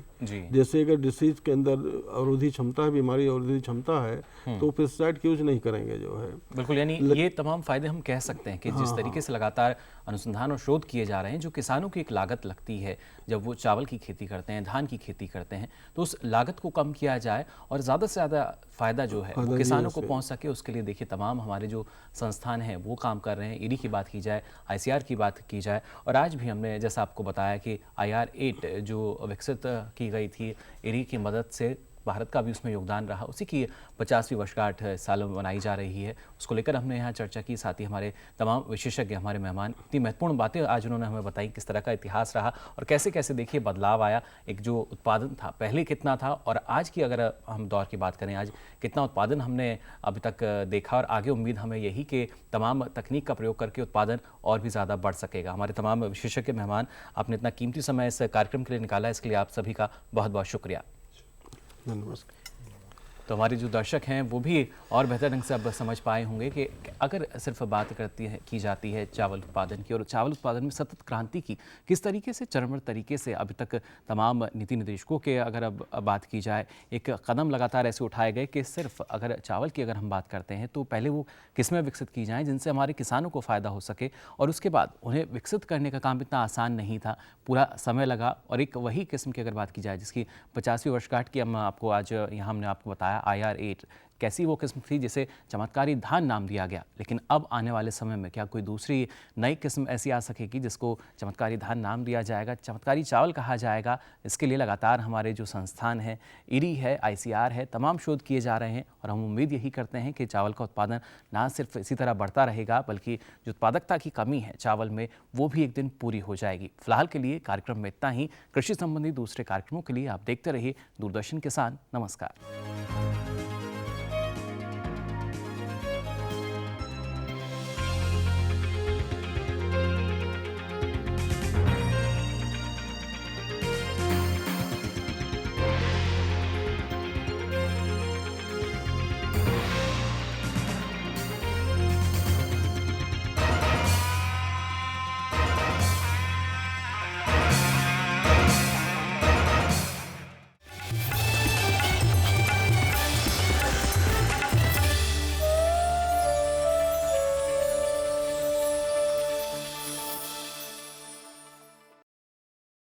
जैसे अगर डिसीज के अंदर अवरोधी क्षमता है, बीमारी अवरोधी क्षमता है, तो पेस्टिसाइड यूज नहीं करेंगे जो है। बिल्कुल, यानी ये तमाम फायदे हम कह सकते हैं कि जिस तरीके से लगातार अनुसंधान और शोध किए जा रहे हैं, जो किसानों की एक लागत लगती है जब वो चावल की खेती करते हैं, धान की खेती करते हैं, तो उस लागत को कम किया जाए और ज़्यादा से ज़्यादा फ़ायदा जो है वो किसानों को पहुंच सके, उसके लिए देखिए तमाम हमारे जो संस्थान हैं वो काम कर रहे हैं। ईडी की बात की जाए, ICR की बात की जाए, और आज भी हमने जैसा आपको बताया कि IR8 जो विकसित की गई थी ईडी की मदद से, भारत का भी उसमें योगदान रहा, उसी की 50वीं वर्षगांठ साल में मनाई जा रही है। उसको लेकर हमने यहाँ चर्चा की, साथ ही हमारे तमाम विशेषज्ञ, हमारे मेहमान, इतनी महत्वपूर्ण बातें आज उन्होंने हमें बताई, किस तरह का इतिहास रहा और कैसे कैसे देखिए बदलाव आया। एक जो उत्पादन था पहले कितना था और आज की अगर हम दौर की बात करें, आज कितना उत्पादन हमने अभी तक देखा, और आगे उम्मीद हमें यही कि तमाम तकनीक का प्रयोग करके उत्पादन और भी ज़्यादा बढ़ सकेगा। हमारे तमाम विशेषज्ञ मेहमान, आपने इतना कीमती समय इस कार्यक्रम के लिए निकाला, इसके लिए आप सभी का बहुत बहुत शुक्रिया। नमस्कार। तो हमारे जो दर्शक हैं वो भी और बेहतर ढंग से अब समझ पाए होंगे कि अगर सिर्फ बात की जाती है चावल उत्पादन की, और चावल उत्पादन में सतत क्रांति की किस तरीके से चरमर तरीके से अभी तक तमाम नीति निर्देशकों के अगर अब बात की जाए, एक कदम लगातार ऐसे उठाए गए कि सिर्फ अगर चावल की अगर हम बात करते हैं तो पहले वो किस्में विकसित की जाएँ जिनसे हमारे किसानों को फ़ायदा हो सके, और उसके बाद उन्हें विकसित करने का काम इतना आसान नहीं था, पूरा समय लगा। और एक वही किस्म की अगर बात की जाए जिसकी 50वीं वर्षगांठ की हम आपको आज यहाँ हमने आपको बताया, IR8 कैसी वो किस्म थी जिसे चमत्कारी धान नाम दिया गया, लेकिन अब आने वाले समय में क्या कोई दूसरी नई किस्म ऐसी आ सकेगी जिसको चमत्कारी धान नाम दिया जाएगा, चमत्कारी चावल कहा जाएगा? इसके लिए लगातार हमारे जो संस्थान हैं, ईडी है, ICR है, तमाम शोध किए जा रहे हैं, और हम उम्मीद यही करते हैं कि चावल का उत्पादन ना सिर्फ इसी तरह बढ़ता रहेगा, बल्कि जो उत्पादकता की कमी है चावल में, वो भी एक दिन पूरी हो जाएगी। फिलहाल के लिए कार्यक्रम में इतना ही। कृषि संबंधी दूसरे कार्यक्रमों के लिए आप देखते रहिए दूरदर्शन किसान। नमस्कार।